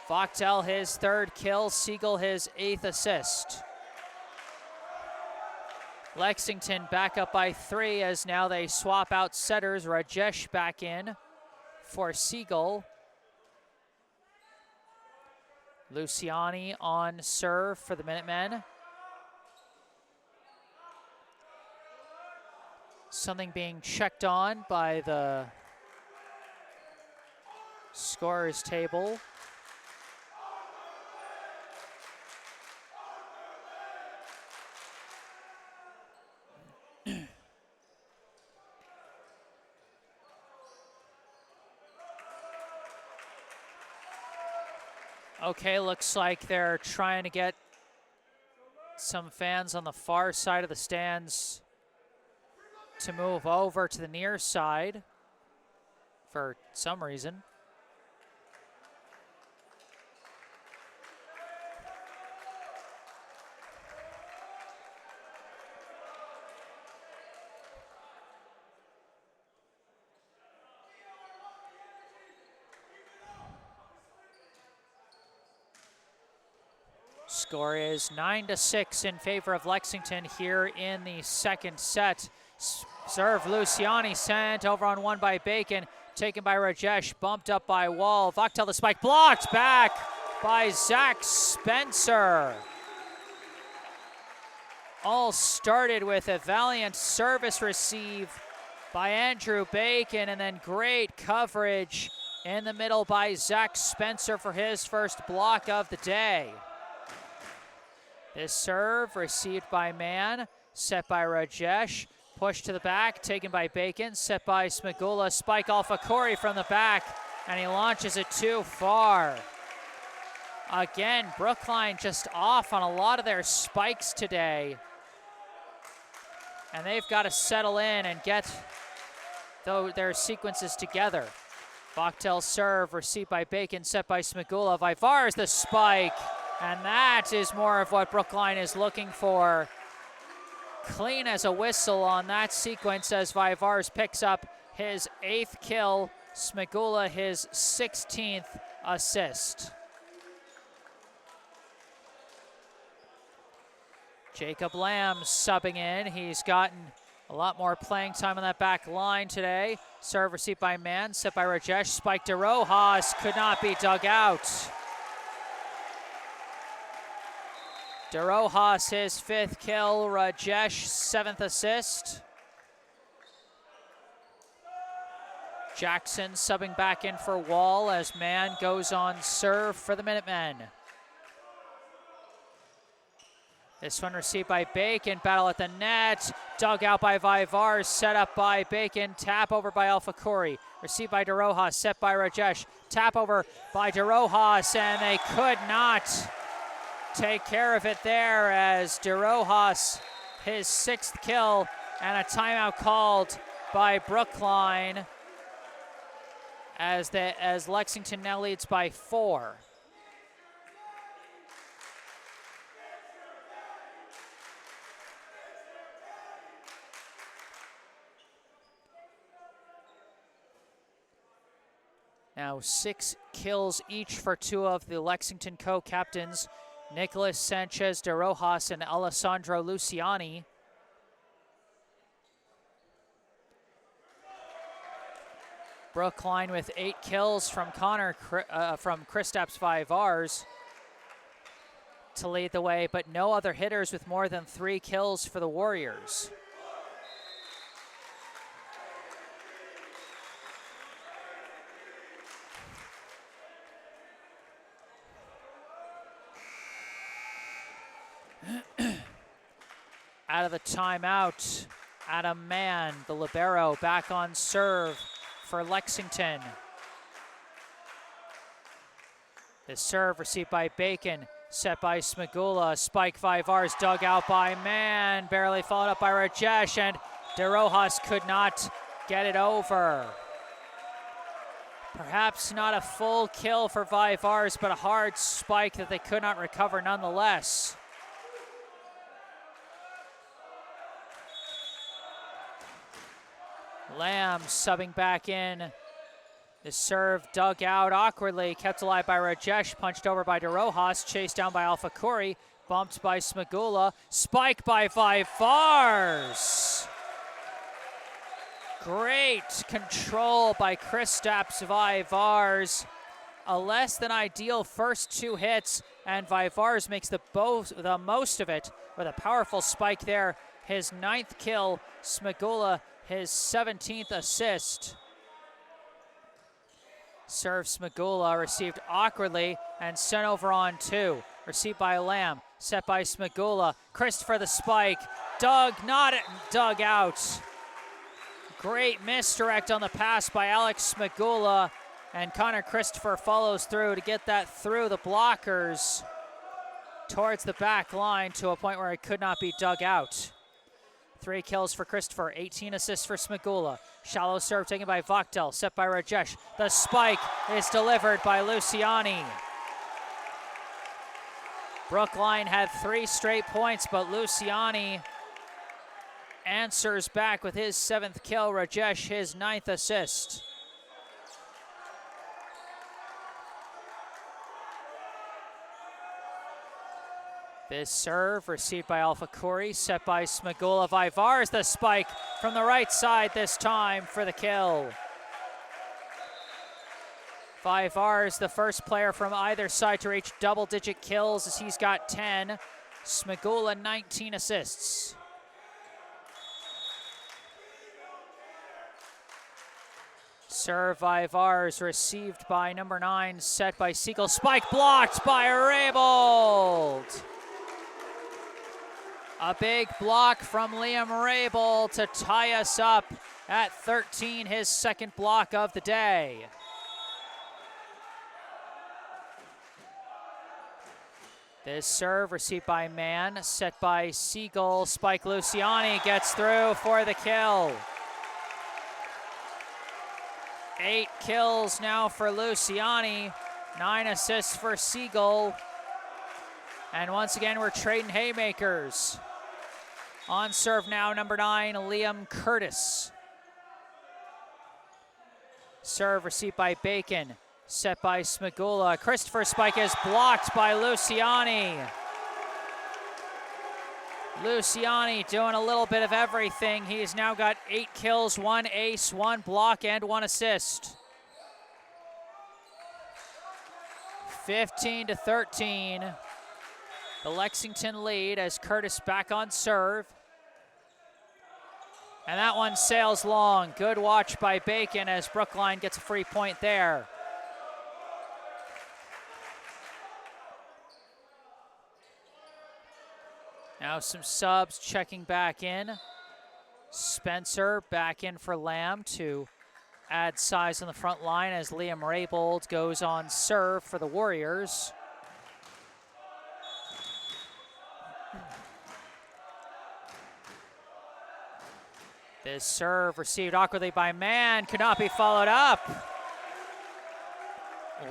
Vachtel his 3rd kill, Siegel his 8th assist. Lexington back up by 3 as now they swap out setters. Rajesh back in for Siegel. Luciani on serve for the Minutemen. Something being checked on by the scorer's table. Okay, looks like they're trying to get some fans on the far side of the stands to move over to the near side for some reason. Score is 9-6 in favor of Lexington here in the second set. Serve Luciani sent over on one by Bacon, taken by Rajesh, bumped up by Wall. Vachtel the spike blocked back by Zach Spencer. All started with a valiant service receive by Andrew Bacon and then great coverage in the middle by Zach Spencer for his first block of the day. This serve received by Mann, set by Rajesh, pushed to the back, taken by Bacon, set by Smigula, spike Alfakori from the back, and he launches it too far. Again, Brookline just off on a lot of their spikes today. And they've got to settle in and get their sequences together. Vachtel serve, received by Bacon, set by Smigula. Vaivars the spike. And that is more of what Brookline is looking for. Clean as a whistle on that sequence as Vaivars picks up his 8th kill. Smigula his 16th assist. Jacob Lamb subbing in. He's gotten a lot more playing time on that back line today. Serve received by Mann, set by Rajesh. Spike to Rojas, could not be dug out. DeRojas his 5th kill, Rajesh 7th assist. Jackson subbing back in for Wall as Mann goes on serve for the Minutemen. This one received by Bacon, battle at the net, dug out by Vaivars, set up by Bacon, tap over by Alfakori, received by DeRojas, set by Rajesh, tap over by DeRojas, and they could not take care of it there as DeRojas, his 6th kill, and a timeout called by Brookline as Lexington now leads by 4. Now 6 kills each for 2 of the Lexington co-captains, Nicholas Sanchez de Rojas and Alessandro Luciani. Brookline with 8 kills from Kristaps Vaivars to lead the way, but no other hitters with more than 3 kills for the Warriors. Out of the timeout, Adam Mann, the libero, back on serve for Lexington. The serve received by Bacon, set by Smagula. Spike Vivars dug out by Mann, barely followed up by Rajesh, and De Rojas could not get it over. Perhaps not a full kill for Vivars, but a hard spike that they could not recover nonetheless. Lamb subbing back in. The serve dug out awkwardly, kept alive by Rajesh, punched over by De Rojas, chased down by Alpha Corey, bumped by Smagula, spike by Vivars. Great control by Kristaps Vivars. A less than ideal first two hits, and Vivars makes the most of it with a powerful spike there. His 9th kill, Smagula his 17th assist. Serve Smagula received awkwardly and sent over on 2. Received by Lamb, set by Smagula. Christopher the spike, dug out. Great misdirect on the pass by Alex Smagula, and Connor Christopher follows through to get that through the blockers towards the back line to a point where it could not be dug out. 3 kills for Christopher, 18 assists for Smagula. Shallow serve taken by Vaktel, set by Rajesh. The spike is delivered by Luciani. Brookline had 3 straight points, but Luciani answers back with his 7th kill. Rajesh his 9th assist. This serve received by Alpha Corey, set by Smagula. Vivars the spike from the right side this time for the kill. Vivars, the first player from either side to reach double-digit kills, as he's got 10. Smagula 19 assists. Serve Vivars received by number 9, set by Siegel. Spike blocked by Raybould. A big block from Liam Raybould to tie us up at 13, his 2nd block of the day. This serve received by Mann, set by Siegel. Spike Luciani gets through for the kill. 8 kills now for Luciani, 9 assists for Siegel. And once again, we're trading haymakers. On serve now, number 9, Liam Curtis. Serve received by Bacon, set by Smagula. Christopher spike is blocked by Luciani. Luciani doing a little bit of everything. He's now got 8 kills, 1 ace, 1 block, and 1 assist. 15-13. The Lexington lead as Curtis back on serve. And that one sails long. Good watch by Bacon as Brookline gets a free point there. Now some subs checking back in. Spencer back in for Lamb to add size on the front line as Liam Raybould goes on serve for the Warriors. This serve received awkwardly by Mann, could not be followed up.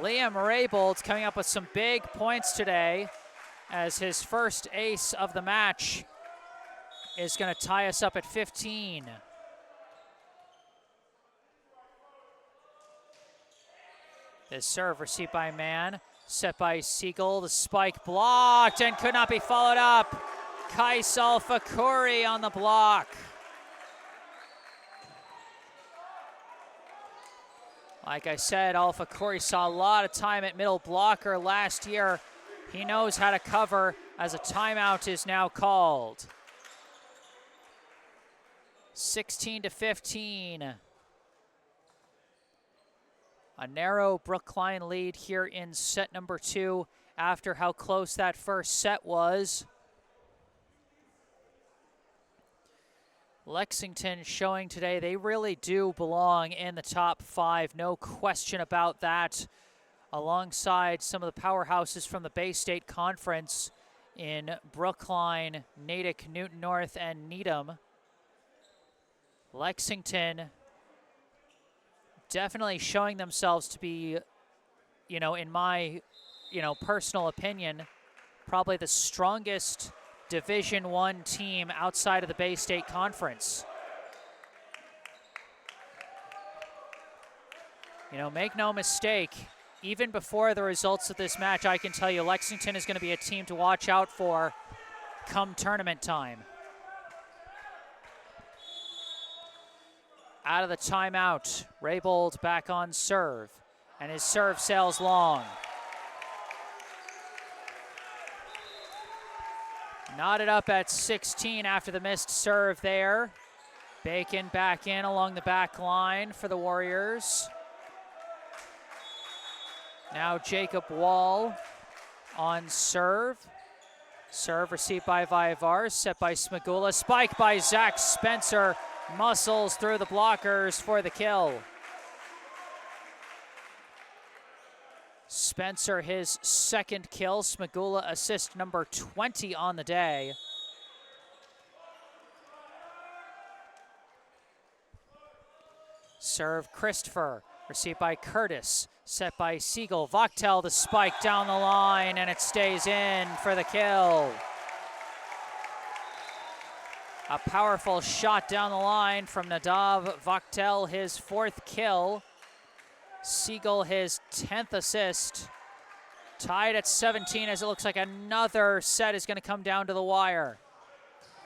Liam Raybould's coming up with some big points today as his first ace of the match is going to tie us up at 15. This serve received by Mann, set by Siegel. The spike blocked and could not be followed up. Kais Alpha Corey on the block. Like I said, Alpha Corey saw a lot of time at middle blocker last year. He knows how to cover as a timeout is now called. 16-15. A narrow Brookline lead here in set number 2 after how close that first set was. Lexington showing today they really do belong in the top 5, no question about that, alongside some of the powerhouses from the Bay State Conference in Brookline, Natick, Newton North, and Needham. Lexington definitely showing themselves to be, in my, personal opinion, probably the strongest Division I team outside of the Bay State Conference. Make no mistake, even before the results of this match, I can tell you Lexington is going to be a team to watch out for come tournament time. Out of the timeout, Raybold back on serve, and his serve sails long. Knotted up at 16 after the missed serve there. Bacon back in along the back line for the Warriors. Now Jacob Wall on serve. Serve received by Vivar, set by Smagula. Spike by Zach Spencer. Muscles through the blockers for the kill. Spencer, his second kill. Smagula, assist number 20 on the day. Serve Christopher, received by Curtis, set by Siegel. Vachtel the spike down the line, and it stays in for the kill. A powerful shot down the line from Nadav Vachtel, his 4th kill. Siegel, his 10th assist. Tied at 17 as it looks like another set is going to come down to the wire.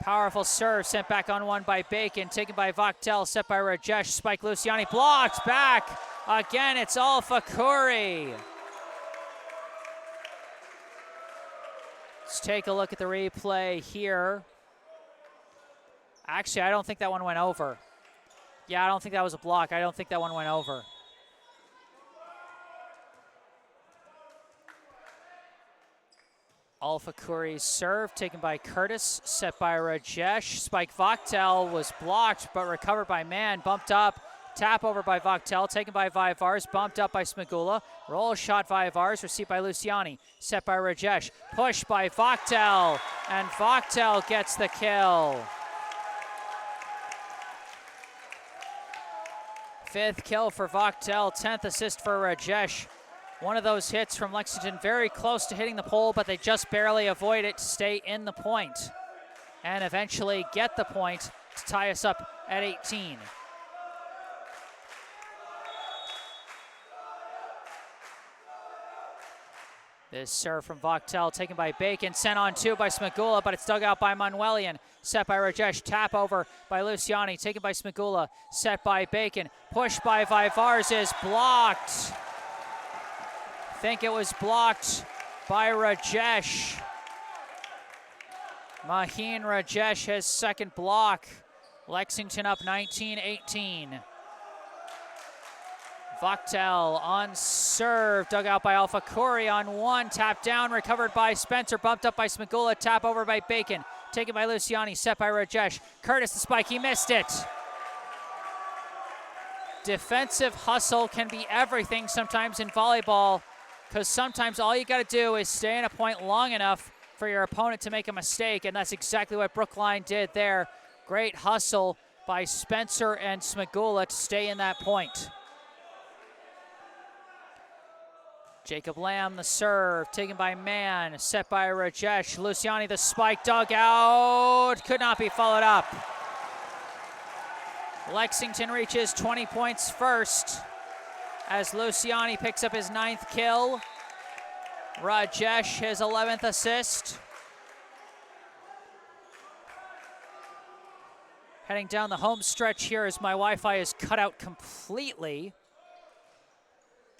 Powerful serve sent back on one by Bacon, taken by Vachtel, set by Rajesh. Spike Luciani blocked back. Again, it's Alpha Khoury. Let's take a look at the replay here. Actually, I don't think that one went over. Yeah, I don't think that was a block. I don't think that one went over. Alpha Khoury's serve taken by Curtis, set by Rajesh. Spike Vachtel was blocked, but recovered by Mann. Bumped up, tap over by Vachtel, taken by Vivars, bumped up by Smagula. Roll shot Vivars, received by Luciani, set by Rajesh. Push by Vachtel, and Vachtel gets the kill. 5th kill for Vachtel, 10th assist for Rajesh. One of those hits from Lexington very close to hitting the pole, but they just barely avoid it to stay in the point and eventually get the point to tie us up at 18. This serve from Vachtel taken by Bacon, sent on 2 by Smagula, but it's dug out by Manuelian. Set by Rajesh, tap over by Luciani, taken by Smagula, set by Bacon. Push by Vivars is blocked. I think it was blocked by Rajesh. Maheen Rajesh, his 2nd block. Lexington up 19-18. Vachtel on serve, dug out by Alpha Khoury on 1, tap down, recovered by Spencer, bumped up by Smagula, tap over by Bacon, taken by Luciani, set by Rajesh. Curtis the spike, he missed it. Defensive hustle can be everything sometimes in volleyball, because sometimes all you got to do is stay in a point long enough for your opponent to make a mistake, and that's exactly what Brookline did there. Great hustle by Spencer and Smagula to stay in that point. Jacob Lamb the serve, taken by Mann, set by Rajesh. Luciani the spike, dug out, could not be followed up. Lexington reaches 20 points first as Luciani picks up his 9th kill. Rajesh his 11th assist. Heading down the home stretch here as my Wi-Fi is cut out completely.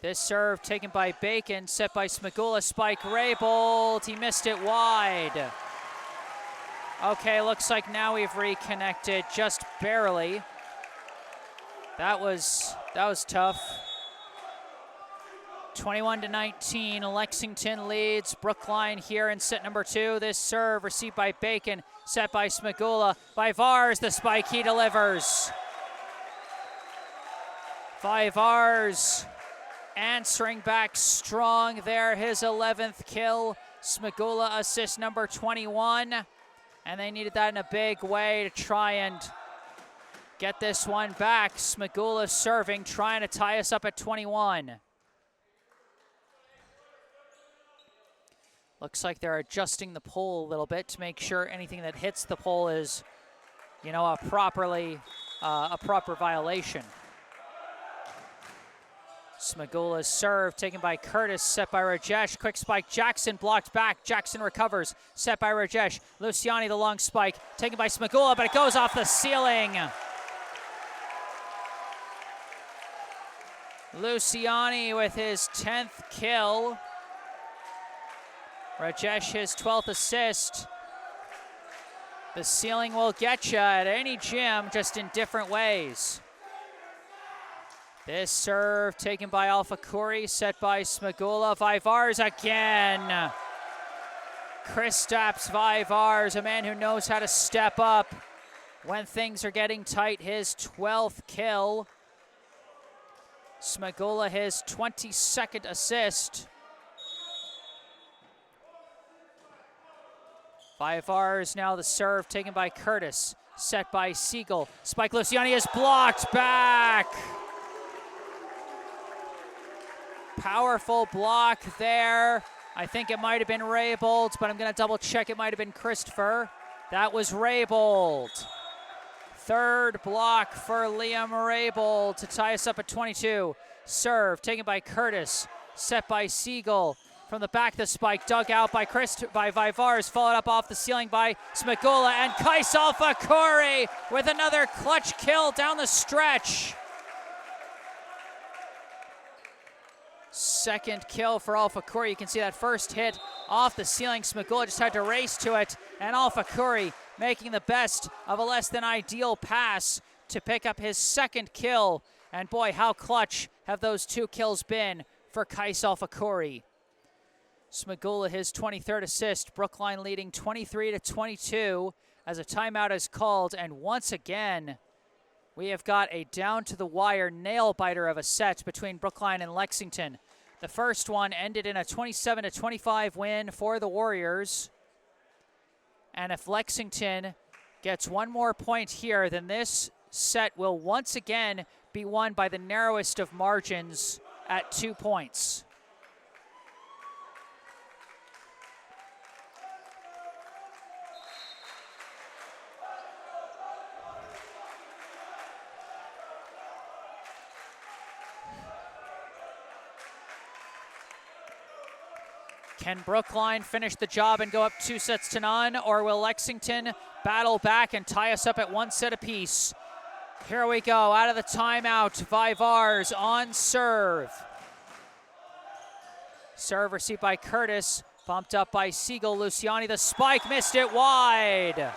This serve taken by Bacon, set by Smagula, spike Raybold, he missed it wide. Okay, looks like now we've reconnected just barely. That was tough. 21-19, Lexington leads Brookline here in set number 2. This serve received by Bacon, set by Smagula. Vivars, the spike, he delivers. Vivars answering back strong there, his 11th kill. Smagula assist number 21, and they needed that in a big way to try and get this one back. Smagula serving, trying to tie us up at 21. Looks like they're adjusting the pole a little bit to make sure anything that hits the pole is, you know, a proper violation. Smagula's serve taken by Curtis, set by Rajesh. Quick spike, Jackson blocked back. Jackson recovers, set by Rajesh. Luciani, the long spike, taken by Smagula, but it goes off the ceiling. Luciani with his 10th kill. Rajesh his 12th assist. The ceiling will get you at any gym, just in different ways. This serve taken by Alpha Kuri, set by Smagula. Vivars again. Kristaps Vivars, a man who knows how to step up when things are getting tight. His 12th kill. Smagula his 22nd assist. Vivars now the serve taken by Curtis, set by Siegel. Spike Luciani is blocked back. Powerful block there. I think it might have been Raybold, but I'm going to double check. It might have been Christopher. That was Raybold. Third block for Liam Raybold to tie us up at 22. Serve taken by Curtis, set by Siegel. From the back, the spike dug out by Vivars, followed up off the ceiling by Smagula, and Kais Alpha Kuri with another clutch kill down the stretch. Second kill for Alpha Kuri. You can see that first hit off the ceiling. Smagula just had to race to it, and Alpha Kuri making the best of a less than ideal pass to pick up his second kill. And boy, how clutch have those 2 kills been for Kais Alpha Kuri. Smagula his 23rd assist. Brookline leading 23-22 as a timeout is called, and once again we have got a down-to-the-wire nail-biter of a set between Brookline and Lexington. The first one ended in a 27-25 win for the Warriors. And if Lexington gets one more point here, then this set will once again be won by the narrowest of margins at 2 points. Can Brookline finish the job and go up 2-0, or will Lexington battle back and tie us up at 1 set apiece? Here we go, out of the timeout, Vivars on serve. Serve received by Curtis, bumped up by Siegel. Luciani, the spike, missed it wide.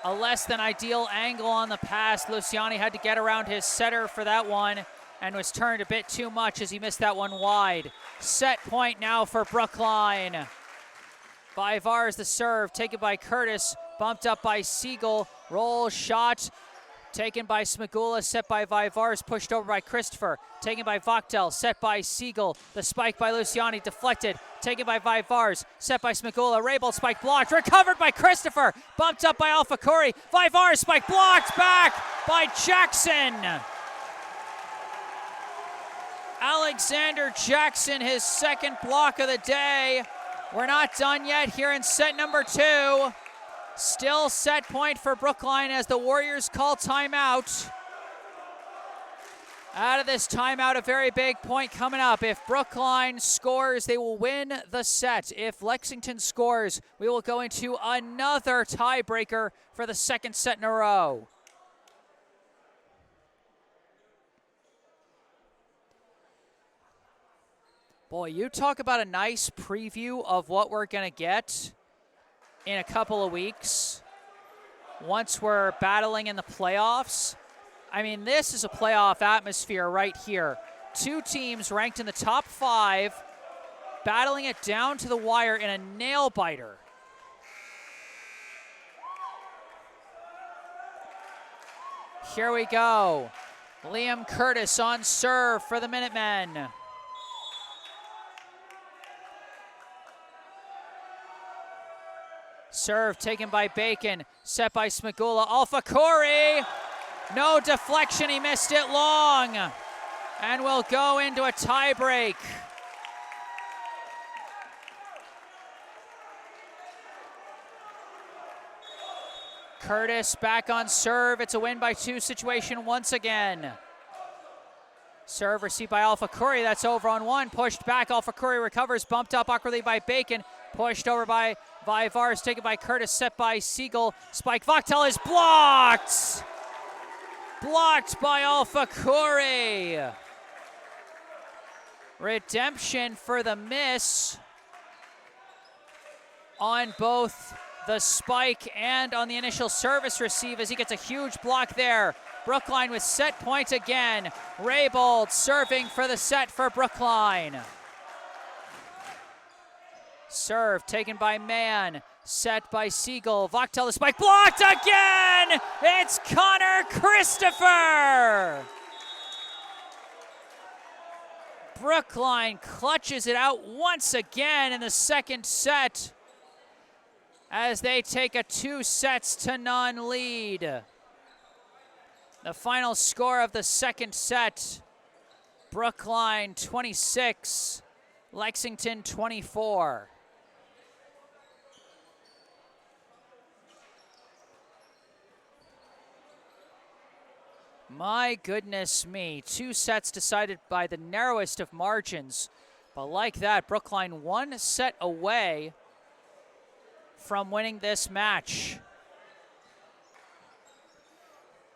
A less than ideal angle on the pass. Luciani had to get around his setter for that one, and was turned a bit too much as he missed that one wide. Set point now for Brookline. Vivars the serve, taken by Curtis, bumped up by Siegel. Roll shot, taken by Smagula, set by Vivars, pushed over by Christopher. Taken by Voktel, set by Siegel. The spike by Luciani, deflected. Taken by Vivars, set by Smagula. Raybold spike blocked, recovered by Christopher. Bumped up by Alpha Kuri. Vivars spike blocked back by Jackson. Alexander Jackson, his second block of the day. We're not done yet here in set number 2. Still set point for Brookline as the Warriors call timeout. Out of this timeout, a very big point coming up. If Brookline scores, they will win the set. If Lexington scores, we will go into another tiebreaker for the second set in a row. Boy, you talk about a nice preview of what we're going to get in a couple of weeks once we're battling in the playoffs. I mean, this is a playoff atmosphere right here. two teams ranked in the top 5, battling it down to the wire in a nail-biter. Here we go. Liam Curtis on serve for the Minutemen. Serve taken by Bacon, set by Smagula. Alpha Corey, no deflection, he missed it long. And we'll go into a tiebreak. Curtis back on serve. It's a win by 2 situation once again. Serve received by Alpha Curry. That's over on 1. Pushed back. Alpha Curry recovers. Bumped up awkwardly by Bacon. Pushed over by Vars. Taken by Curtis. Set by Siegel. Spike Vachtel is blocked. Blocked by Alpha Curry. Redemption for the miss on both the spike and on the initial service receive as he gets a huge block there. Brookline with set point again. Raybold serving for the set for Brookline. Serve taken by Mann, set by Siegel. Vachtel the spike blocked again! It's Connor Christopher! Brookline clutches it out once again in the second set as they take a 2-0 lead. The final score of the second set, Brookline 26, Lexington 24. My goodness me, 2 sets decided by the narrowest of margins. But like that, Brookline 1 set away from winning this match.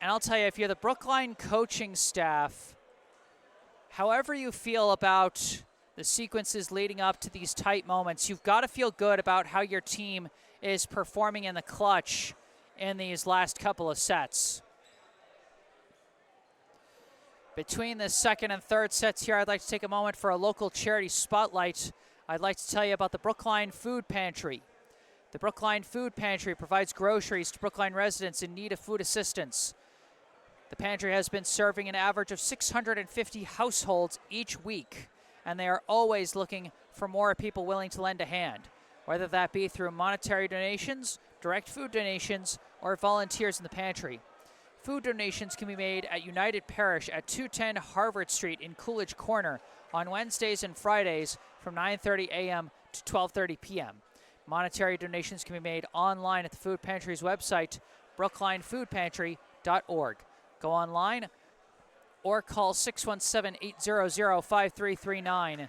And I'll tell you, if you're the Brookline coaching staff, however you feel about the sequences leading up to these tight moments, you've got to feel good about how your team is performing in the clutch in these last couple of sets. Between the second and third sets here, I'd like to take a moment for a local charity spotlight. I'd like to tell you about the Brookline Food Pantry. The Brookline Food Pantry provides groceries to Brookline residents in need of food assistance. The pantry has been serving an average of 650 households each week, and they are always looking for more people willing to lend a hand, whether that be through monetary donations, direct food donations, or volunteers in the pantry. Food donations can be made at United Parish at 210 Harvard Street in Coolidge Corner on Wednesdays and Fridays from 9:30 a.m. to 12:30 p.m. Monetary donations can be made online at the Food Pantry's website, brooklinefoodpantry.org. Go online or call 617-800-5339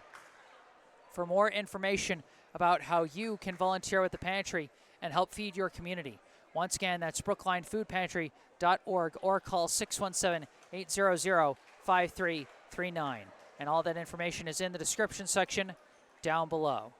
for more information about how you can volunteer with the pantry and help feed your community. Once again, that's brooklinefoodpantry.org or call 617-800-5339. And all that information is in the description section down below.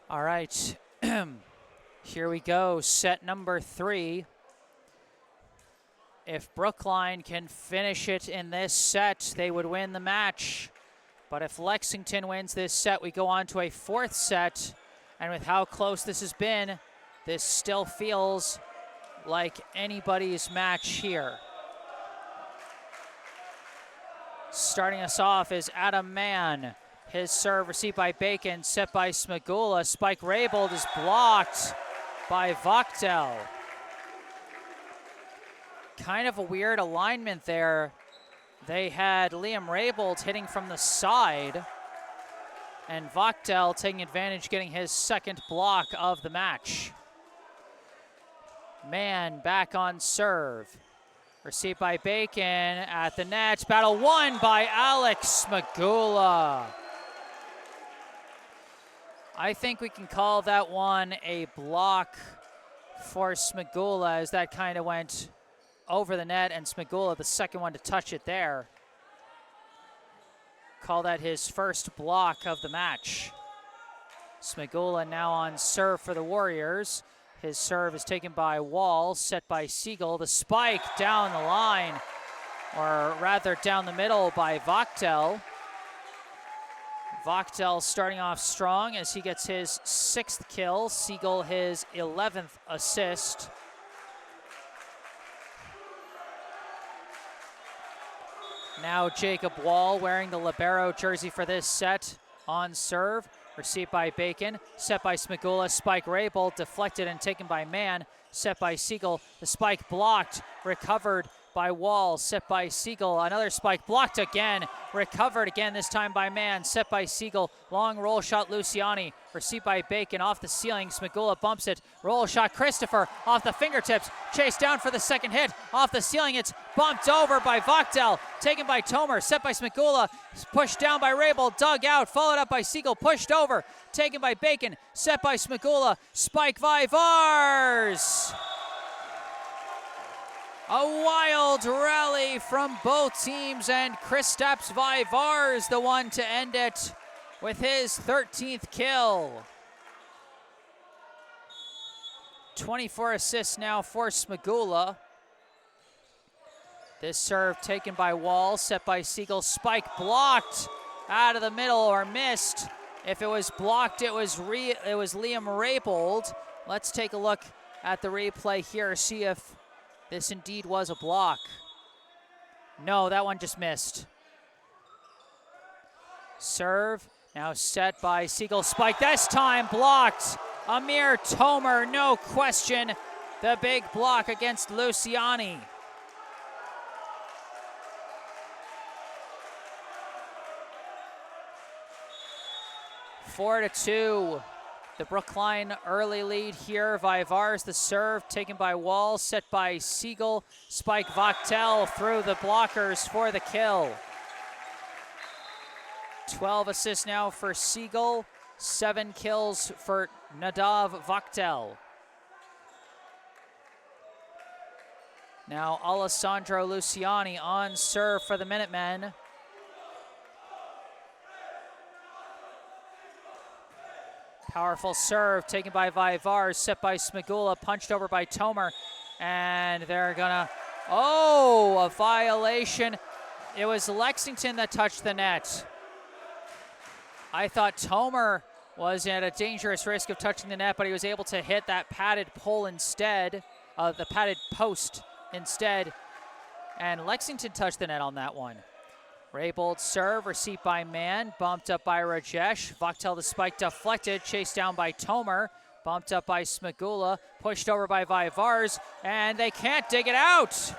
All right, here we go, set number 3. If Brookline can finish it in this set, they would win the match. But if Lexington wins this set, we go on to a 4th set. And with how close this has been, this still feels like anybody's match here. Starting us off is Adam Mann. His serve received by Bacon, set by Smagula. Spike Raybould is blocked by Vachtel. Kind of a weird alignment there. They had Liam Raybould hitting from the side, and Vachtel taking advantage, getting his 2nd block of the match. Mann back on serve. Received by Bacon at the net. Battle won by Alex Smagula. I think we can call that one a block for Smagula, as that kind of went over the net, and Smagula, the 2nd one to touch it there. Call that his 1st block of the match. Smagula now on serve for the Warriors. His serve is taken by Wall, set by Siegel. The spike down the line, or rather down the middle, by Vachtel. Vachtel starting off strong as he gets his 6th kill. Siegel his 11th assist. Now Jacob Wall wearing the libero jersey for this set on serve. Received by Bacon, set by Smagula. Spike Raybould deflected and taken by Mann, set by Siegel. The spike blocked, recovered by Wall, set by Siegel. Another spike blocked again, recovered again, this time by Mann, set by Siegel. Long roll shot Luciani, received by Bacon off the ceiling. Smagula bumps it, roll shot Christopher off the fingertips, chased down for the 2nd hit. Off the ceiling, it's bumped over by Vachtel, taken by Tomer, set by Smagula, pushed down by Raybould, dug out, followed up by Siegel, pushed over, taken by Bacon, set by Smagula. Spike Vivars. A wild rally from both teams, and Kristaps Vivars the one to end it with his 13th kill. 24 assists now for Smagula. This serve taken by Wall, set by Siegel. Spike blocked out of the middle, or missed. If it was blocked, it was Liam Raybould. Let's take a look at the replay here, see if this indeed was a block. No, that one just missed. Serve, now set by Siegel. Spike, this time blocked. Amir Tomer, no question. The big block against Luciani. Four to 2. The Brookline early lead here. Vivars the serve, taken by Wall, set by Siegel. Spike Vachtel through the blockers for the kill. 12 assists now for Siegel, 7 kills for Nadav Vachtel. Now Alessandro Luciani on serve for the Minutemen. Powerful serve taken by Vivars, set by Smagula, punched over by Tomer, and they're gonna, a violation. It was Lexington that touched the net. I thought Tomer was at a dangerous risk of touching the net, but he was able to hit that padded pole instead, the padded post instead, and Lexington touched the net on that one. Raybould serve, received by Mann, bumped up by Rajesh. Vachtel the spike deflected, chased down by Tomer, bumped up by Smagula, pushed over by Vivars, and they can't dig it out.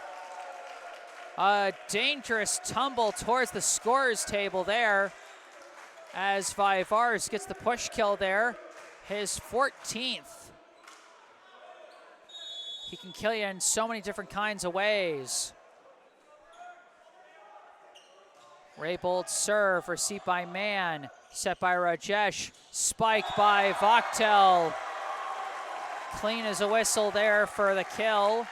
A dangerous tumble towards the scorer's table there, as Vivars gets the push kill there, his 14th. He can kill you in so many different kinds of ways. Raybould serve, received by Mann, set by Rajesh, spike by Vachtel. Clean as a whistle there for the kill.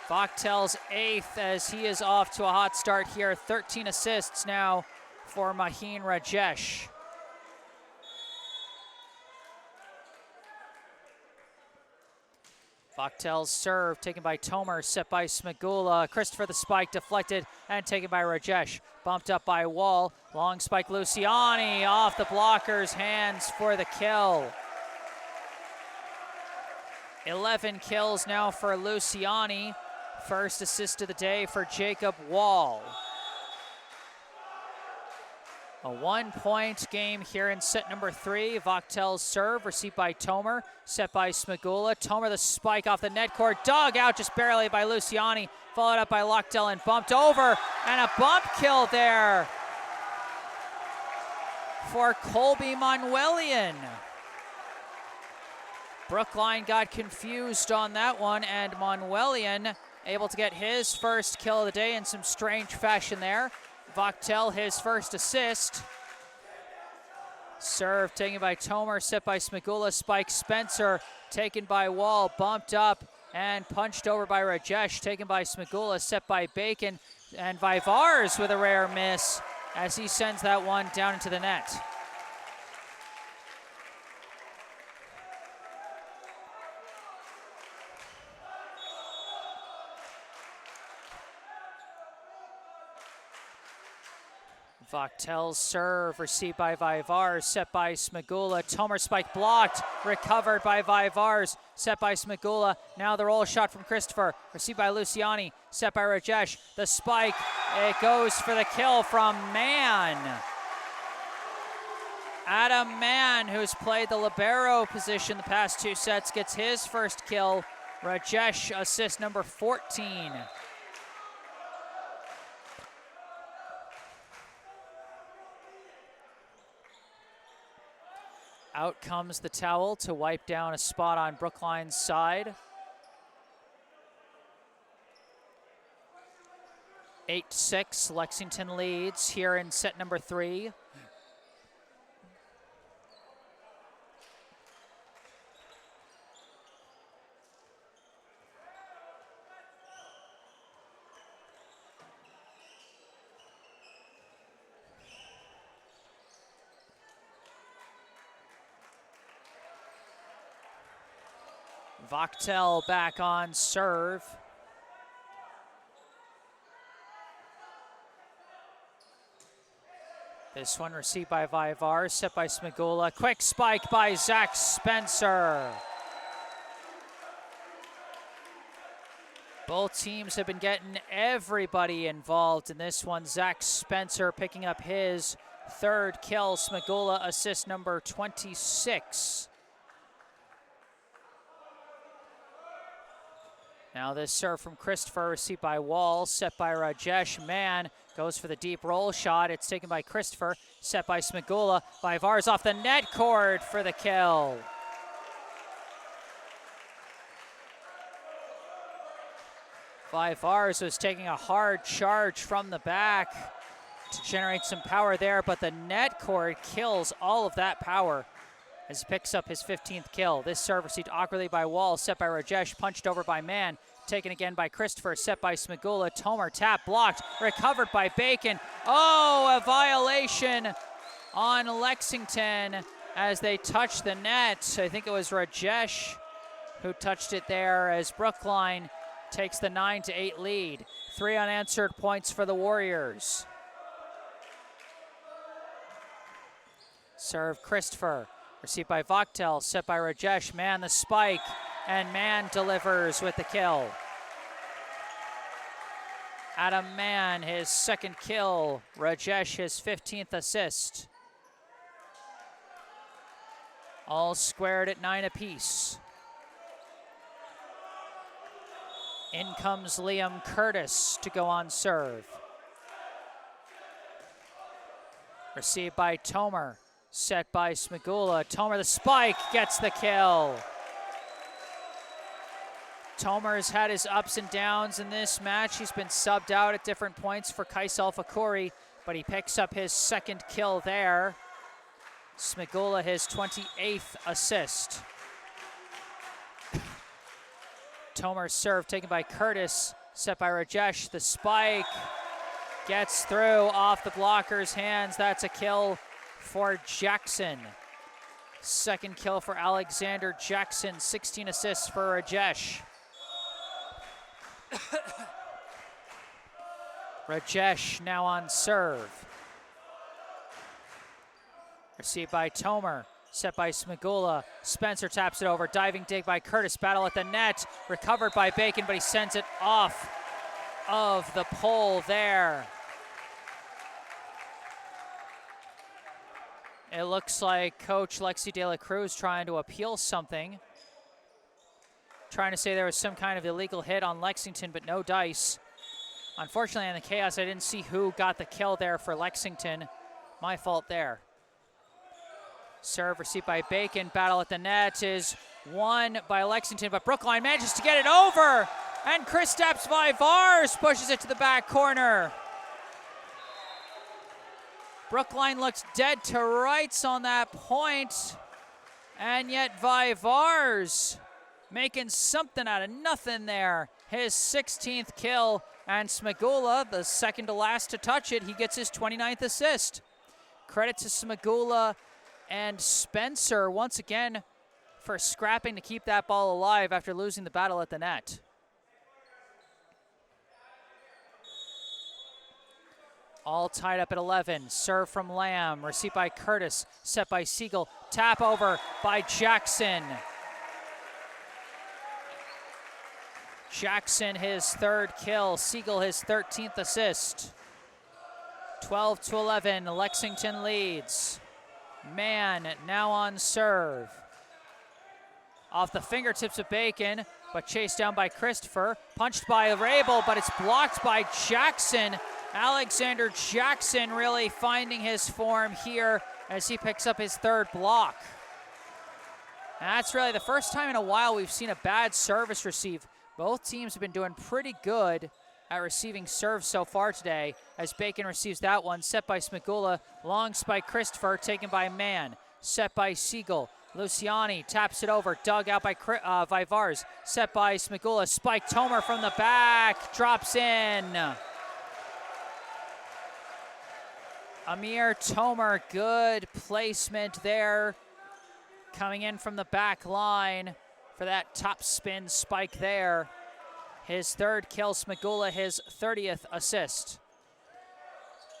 Vachtel's 8th as he is off to a hot start here. 13 assists now for Maheen Rajesh. Vochtel's serve taken by Tomer, set by Smigula. Christopher the spike deflected and taken by Rajesh. Bumped up by Wall. Long spike Luciani off the blocker's hands for the kill. 11 kills now for Luciani. First assist of the day for Jacob Wall. A 1-point game here in set number 3. Vochtel's serve, received by Tomer, set by Smigula. Tomer the spike off the net court, dug out just barely by Luciani, followed up by Lockdell and bumped over, and a bump kill there for Colby Manuelian. Brookline got confused on that one, and Manuelian able to get his first kill of the day in some strange fashion there. Vochtel, his first assist. Serve taken by Tomer, set by Smigula. Spike Spencer, taken by Wall, bumped up and punched over by Rajesh, taken by Smigula, set by Bacon. And Vivars with a rare miss as he sends that one down into the net. Vochtel's serve, received by Vivars, set by Smigula. Tomer spike blocked, recovered by Vivars, set by Smigula. Now the roll shot from Christopher, received by Luciani, set by Rajesh. The spike, it goes for the kill from Mann. Adam Mann, who's played the libero position the past 2 sets, gets his first kill. Rajesh, assist number 14. Out comes the towel to wipe down a spot on Brookline's side. 8-6, Lexington leads here in set number 3. Vochtel back on serve. This one received by Vivars, set by Smigula. Quick spike by Zach Spencer. Both teams have been getting everybody involved in this one. Zach Spencer picking up his 3rd kill. Smigula assist number 26. Now this serve from Christopher, received by Wall, set by Rajesh. Mann goes for the deep roll shot. It's taken by Christopher, set by Smigula. Vivars off the net cord for the kill. Vivars was taking a hard charge from the back to generate some power there, but the net cord kills all of that power as he picks up his 15th kill. This serve received awkwardly by Wall, set by Rajesh, punched over by Mann, taken again by Christopher, set by Smigula. Tomer tap blocked, recovered by Bacon. Oh, a violation on Lexington as they touched the net. I think it was Rajesh who touched it there as Brookline takes the 9-8 lead. 3 unanswered points for the Warriors. Serve Christopher, received by Vochtel, set by Rajesh. Mann the spike, and Mann delivers with the kill. Adam Mann, his 2nd kill. Rajesh, his 15th assist. All squared at 9 apiece. In comes Liam Curtis to go on serve. Received by Tomer, set by Smigula. Tomer the spike, gets the kill. Tomer's had his ups and downs in this match. He's been subbed out at different points for Kaisal Fakuri, but he picks up his 2nd kill there. Smigula, his 28th assist. Tomer's serve taken by Curtis, set by Rajesh. The spike gets through off the blocker's hands. That's a kill for Jackson. Second kill for Alexander Jackson, 16 assists for Rajesh. Rajesh now on serve. Received by Tomer, set by Smagula. Spencer taps it over, diving dig by Curtis, battle at the net, recovered by Bacon, but he sends it off of the pole there. It looks like Coach Lexi De La Cruz trying to appeal something. Trying to say there was some kind of illegal hit on Lexington, but no dice. Unfortunately, in the chaos, I didn't see who got the kill there for Lexington. My fault there. Serve received by Bacon. Battle at the net is won by Lexington, but Brookline manages to get it over. And Kristaps Vivars pushes it to the back corner. Brookline looks dead to rights on that point. And yet Vivars making something out of nothing there. His 16th kill. And Smagula, the second to last to touch it, he gets his 29th assist. Credit to Smagula and Spencer once again for scrapping to keep that ball alive after losing the battle at the net. All tied up at 11. Serve from Lamb, received by Curtis, set by Siegel, tap over by Jackson. Jackson his third kill, Siegel his 13th assist. 12-11, Lexington leads. Mann now on serve. Off the fingertips of Bacon, but chased down by Christopher. Punched by Rabel, but it's blocked by Jackson. Alexander Jackson really finding his form here as he picks up his third block. And that's really the first time in a while we've seen a bad service receive. Both teams have been doing pretty good at receiving serves so far today as Bacon receives that one, set by Smagula, long spike Christopher, taken by Mann, set by Siegel. Luciani taps it over, dug out by Vivars, set by Smagula, spike Tomer from the back, drops in. Amir Tomer, good placement there, coming in from the back line for that top spin spike there. His third kill, Smagula, his 30th assist.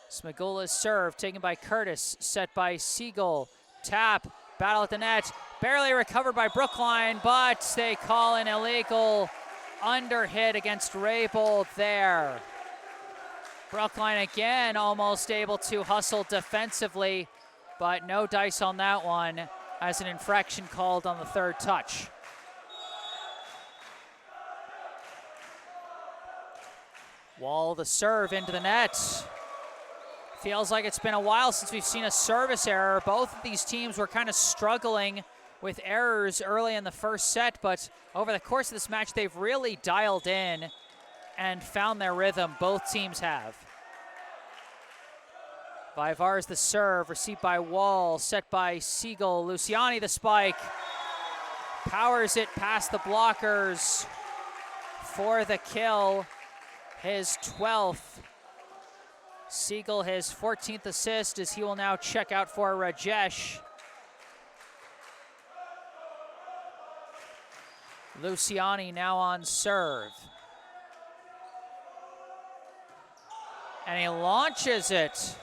Smagula's serve taken by Curtis, set by Siegel. Tap, battle at the net, barely recovered by Brookline, but they call an illegal underhit against Rabel there. Brookline again almost able to hustle defensively, but no dice on that one as an infraction called on the third touch. Wall the serve into the net. Feels like it's been a while since we've seen a service error. Both of these teams were kind of struggling with errors early in the first set, but over the course of this match, they've really dialed in and found their rhythm. Both teams have. Vivars the serve, received by Wall, set by Siegel. Luciani the spike. Powers it past the blockers for the kill. His 12th. Siegel his 14th assist as he will now check out for Rajesh. Luciani now on serve. And he launches it.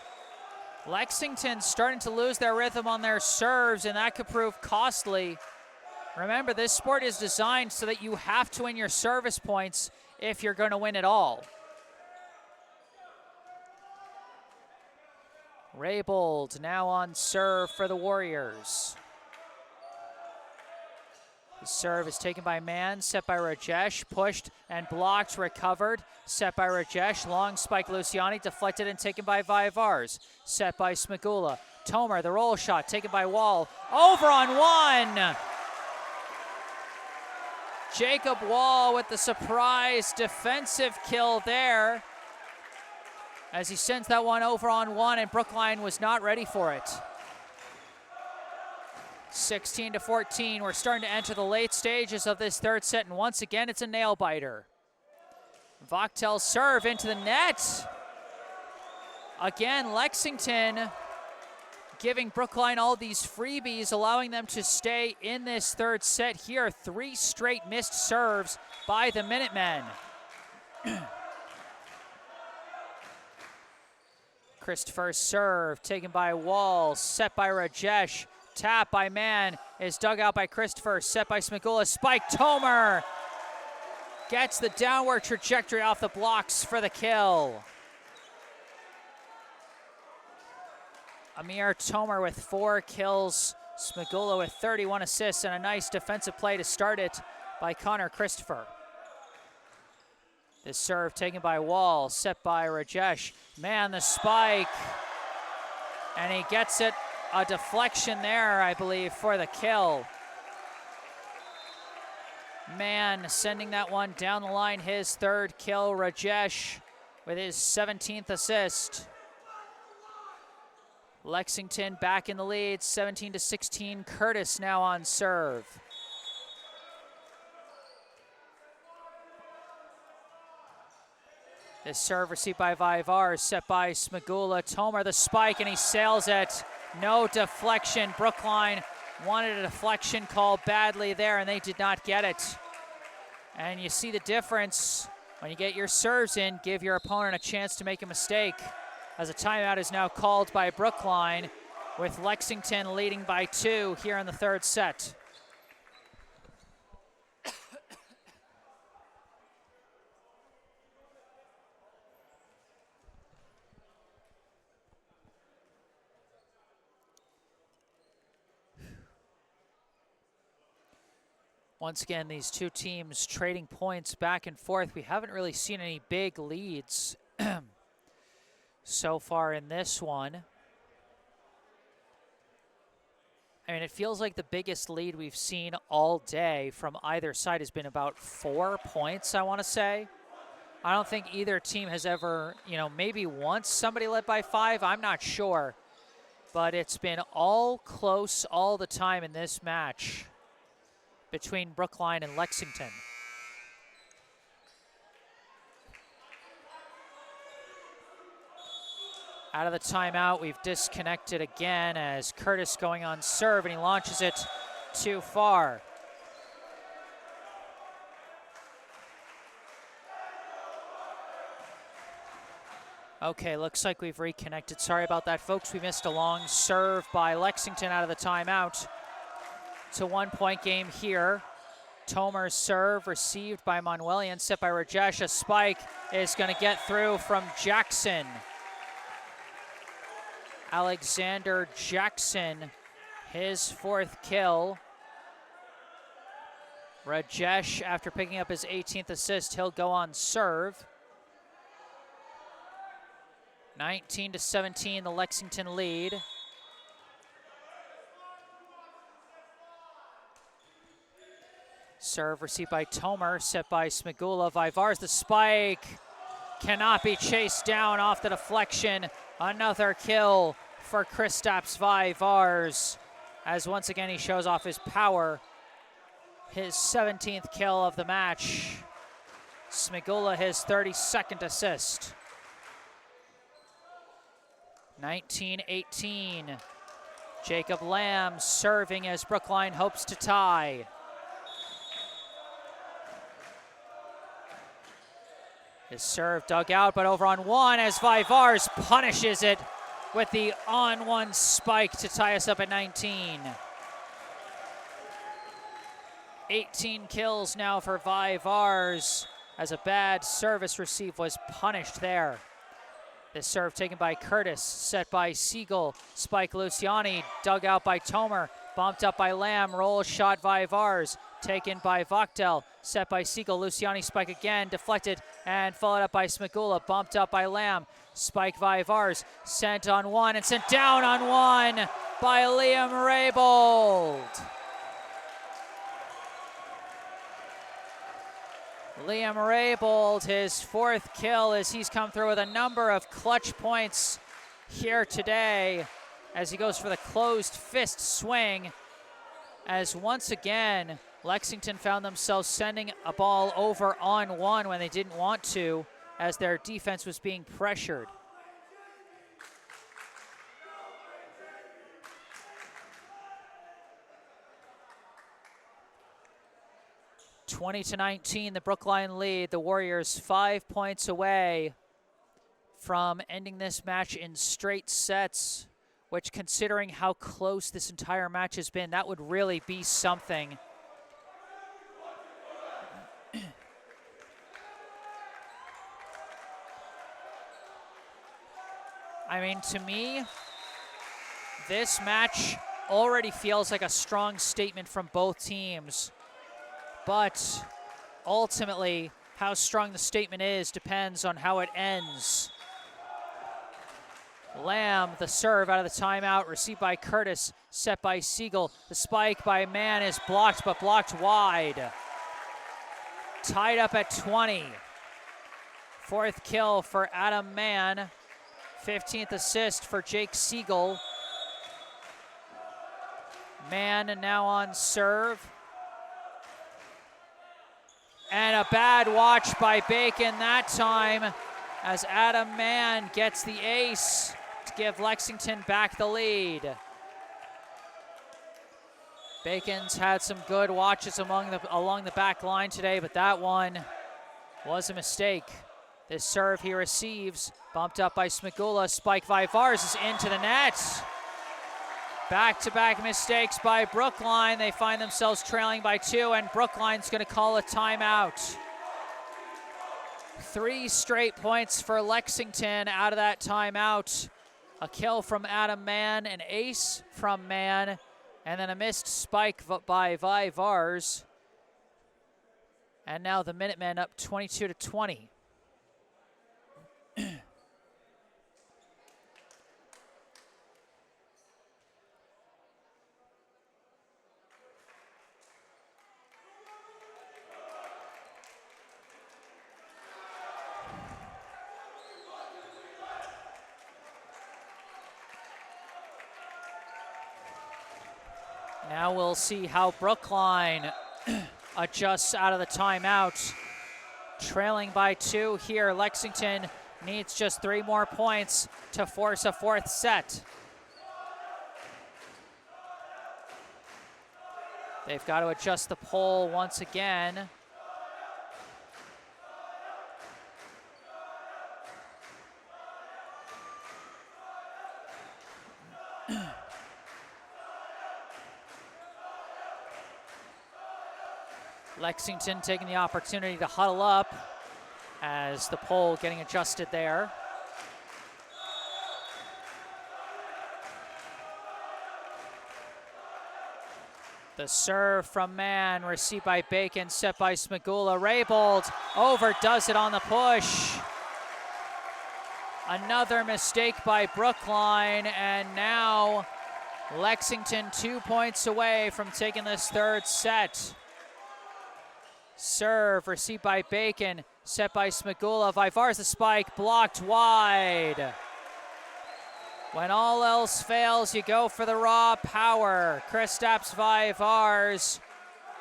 Lexington starting to lose their rhythm on their serves, and that could prove costly. Remember, this sport is designed so that you have to win your service points if you're going to win it all. Raybold now on serve for the Warriors. The serve is taken by Mann, set by Rajesh, pushed and blocked, recovered, set by Rajesh, long spike Luciani, deflected and taken by Vivars, set by Smagula. Tomer, the roll shot, taken by Wall, over on one! Jacob Wall with the surprise defensive kill there as he sends that one over on one, and Brookline was not ready for it. 16-14, we're starting to enter the late stages of this third set, and once again, it's a nail biter. Vachtel's serve into the net. Again, Lexington giving Brookline all these freebies, allowing them to stay in this third set here. 3 straight missed serves by the Minutemen. Christopher's serve taken by Wall, set by Rajesh. Tap by Mann is dug out by Christopher, set by Smigula. Spike Tomer gets the downward trajectory off the blocks for the kill. Amir Tomer with 4 kills, Smigula with 31 assists, and a nice defensive play to start it by Connor Christopher. This serve taken by Wall, set by Rajesh. Man, the spike, and he gets it. A deflection there, I believe, for the kill. Man sending that one down the line, his 3rd kill. Rajesh with his 17th assist. Lexington back in the lead, 17-16. Curtis now on serve. This serve received by Vivar, set by Smigula. Tomer the spike, and he sails it. No deflection. Brookline wanted a deflection call badly there, and they did not get it. And you see the difference when you get your serves in, give your opponent a chance to make a mistake. As a timeout is now called by Brookline, with Lexington leading by 2 here in the 3rd set. Once again, these two teams trading points back and forth. We haven't really seen any big leads so far in this one. I mean, it feels like the biggest lead we've seen all day from either side has been about 4 points, I want to say. I don't think either team has ever, maybe once somebody led by 5, I'm not sure. But it's been all close all the time in this match between Brookline and Lexington. Out of the timeout, we've disconnected again as Curtis going on serve, and he launches it too far. Okay, looks like we've reconnected. Sorry about that, folks. We missed a long serve by Lexington out of the timeout. It's a 1-point game here. Tomer's serve received by Manuelian, set by Rajesh. A spike is going to get through from Jackson. Alexander Jackson, his 4th kill. Rajesh, after picking up his 18th assist, he'll go on serve. 19-17, the Lexington lead. Serve received by Tomer, set by Smigula. Vivar's the spike. Cannot be chased down off the deflection. Another kill for Kristaps Vivars, as once again he shows off his power. His 17th kill of the match. Smigula his 32nd assist. 19-18. Jacob Lamb serving as Brookline hopes to tie. His serve dug out, but over on 1 as Vivars punishes it with the on-1 spike to tie us up at 19. 18 kills now for Vivars as a bad service receive was punished there. This serve taken by Curtis, set by Siegel. Spike Luciani, dug out by Tomer, bumped up by Lamb, roll shot Vivars, taken by Voktel, set by Siegel. Luciani spike again, deflected and followed up by Smigula, bumped up by Lamb. Spike Vivars, sent on 1 and sent down on 1 by Liam Raybold. Liam Raybold, his 4th kill as he's come through with a number of clutch points here today as he goes for the closed fist swing, as once again Lexington found themselves sending a ball over on 1 when they didn't want to, as their defense was being pressured. 20-19, the Brookline lead. The Warriors 5 points away from ending this match in straight sets, which, considering how close this entire match has been, that would really be something. I mean, to me, this match already feels like a strong statement from both teams. But ultimately, how strong the statement is depends on how it ends. Lamb, the serve out of the timeout, received by Curtis, set by Siegel. The spike by Mann is blocked, but blocked wide. Tied up at 20. Fourth kill for Adam Mann. 15th assist for Jake Siegel. Mann now on serve. And a bad watch by Bacon that time as Adam Mann gets the ace to give Lexington back the lead. Bacon's had some good watches along the back line today, but that one was a mistake. This serve he receives, bumped up by Smigula. Spike Vivars is into the net. Back-to-back mistakes by Brookline. They find themselves trailing by 2, and Brookline's going to call a timeout. 3 straight points for Lexington out of that timeout. A kill from Adam Mann, an ace from Mann, and then a missed spike by Vivars. And now the Minutemen up 22-20. Now we'll see how Brookline adjusts out of the timeout. Trailing by 2 here. Lexington needs just 3 more points to force a 4th set. They've got to adjust the pole once again. Lexington taking the opportunity to huddle up as the pole getting adjusted there. The serve from Mann, received by Bacon, set by Smigula. Raybold overdoes it on the push. Another mistake by Brookline, and now Lexington 2 points away from taking this 3rd set. Serve received by Bacon, set by Smigula. Vivars the spike, blocked wide. When all else fails, you go for the raw power. Kristaps Vivars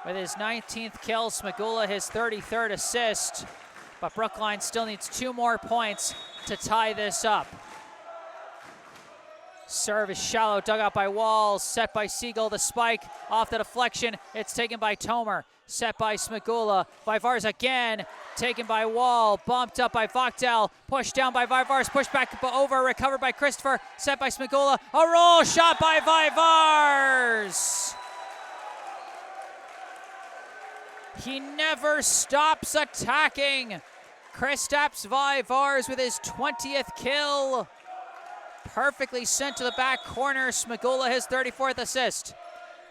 with his 19th kill. Smigula his 33rd assist. But Brookline still needs 2 more points to tie this up. Serve is shallow, dug out by Walls, set by Siegel. The spike off the deflection. It's taken by Tomer, set by Smigula. Vivars again, taken by Wall, bumped up by Vogtel, pushed down by Vivars, pushed back over, recovered by Christopher, set by Smigula. A roll shot by Vivars. He never stops attacking. Kristaps Vivars with his 20th kill. Perfectly sent to the back corner. Smigula his 34th assist.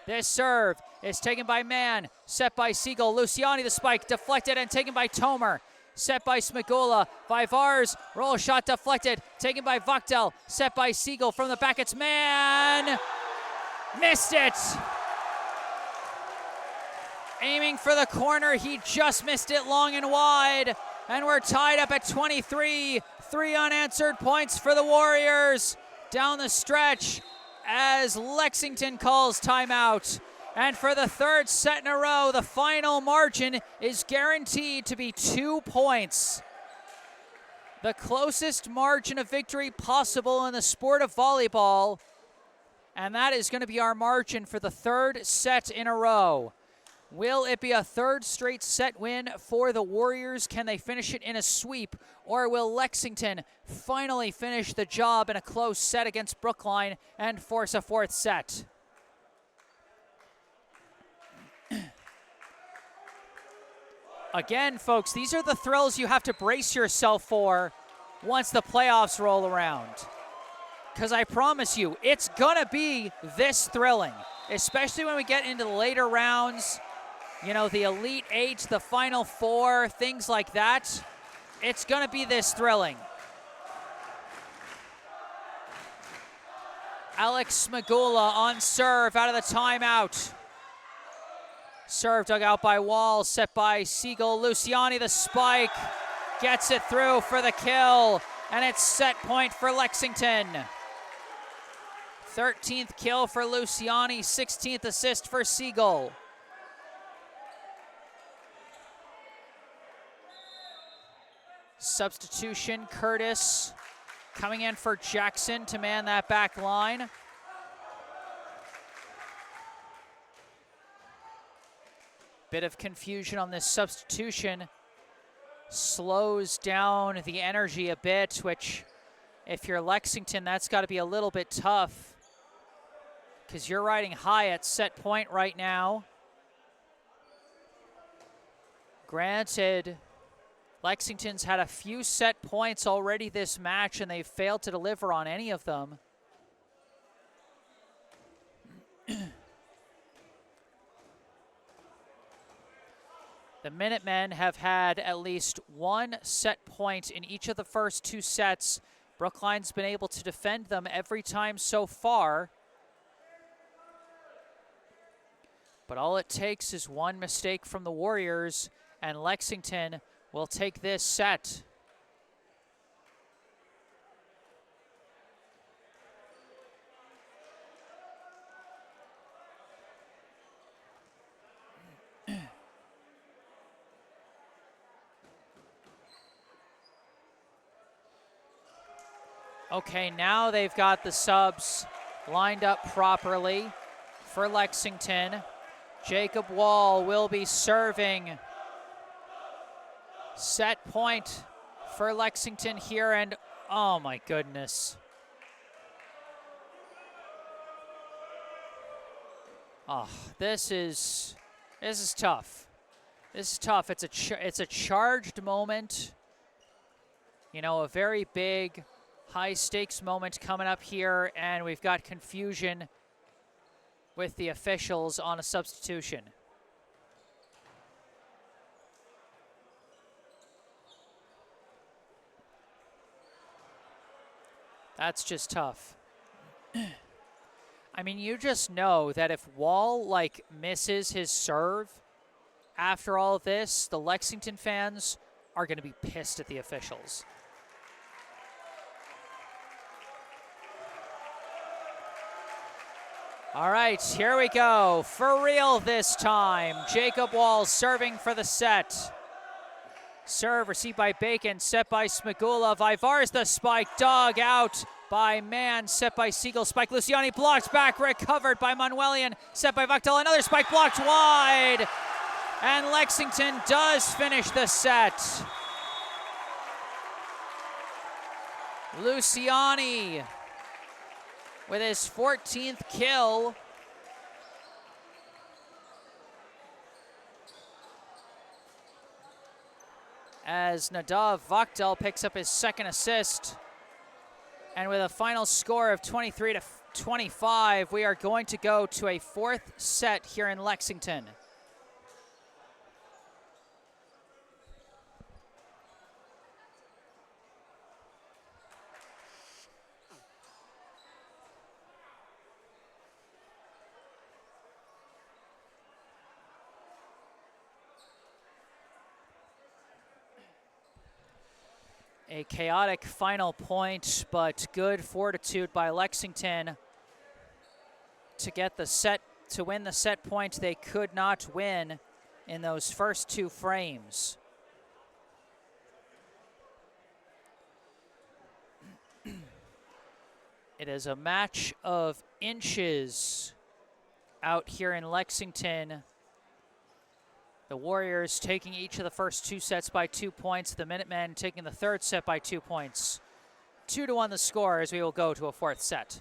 This serve is taken by Mann, set by Siegel. Luciani the spike, deflected and taken by Tomer. Set by Smigula. Vivars, roll shot deflected, taken by Vogtel. Set by Siegel from the back, it's Mann. Missed it. Aiming for the corner, he just missed it long and wide. And we're tied up at 23. 3 unanswered points for the Warriors down the stretch as Lexington calls timeout. And for the 3rd set in a row, the final margin is guaranteed to be 2 points. The closest margin of victory possible in the sport of volleyball. And that is going to be our margin for the 3rd set in a row. Will it be a third straight set win for the Warriors? Can they finish it in a sweep? Or will Lexington finally finish the job in a close set against Brookline and force a fourth set? Again, folks, these are the thrills you have to brace yourself for once the playoffs roll around. Because I promise you, it's going to be this thrilling, especially when we get into the later rounds. You know, the Elite Eight, the Final Four, things like that. It's going to be this thrilling. Alex Smagula on serve out of the timeout. Serve dug out by Wall, set by Siegel. Luciani, the spike, gets it through for the kill, and it's set point for Lexington. 13th kill for Luciani, 16th assist for Siegel. Substitution, Curtis coming in for Jackson to man that back line. Bit of confusion on this substitution. Slows down the energy a bit, which if you're Lexington, that's got to be a little bit tough because you're riding high at set point right now. Granted, Lexington's had a few set points already this match, and they've failed to deliver on any of them. The Minutemen have had at least one set point in each of the first two sets. Brookline's been able to defend them every time so far. But all it takes is one mistake from the Warriors, and Lexington will take this set. Okay, now they've got the subs lined up properly for Lexington. Jacob Wall will be serving. Set point for Lexington here, and oh my goodness. Oh, this is tough. This is tough. It's a charged moment. You know, a very big, high-stakes moment coming up here, and we've got confusion with the officials on a substitution. That's just tough. I mean, you just know that if Wall, like, misses his serve after all of this, the Lexington fans are going to be pissed at the officials. All right, here we go. For real this time. Jacob Wall serving for the set. Serve received by Bacon, set by Smagula. Vivar's the spike, dug out by Mann, set by Siegel. Spike Luciani blocked back, recovered by Manuelian, set by Vachtel. Another spike blocked wide. And Lexington does finish the set. Luciani with his 14th kill. As Nadav Vachtel picks up his second assist. And with a final score of 23-25, we are going to go to a fourth set here in Lexington. A chaotic final point, but good fortitude by Lexington to get the set, to win the set point they could not win in those first two frames. It is a match of inches out here in Lexington The Warriors taking each of the first 2 sets by 2 points. The Minutemen taking the third set by 2 points. 2-1 the score as we will go to a 4th set.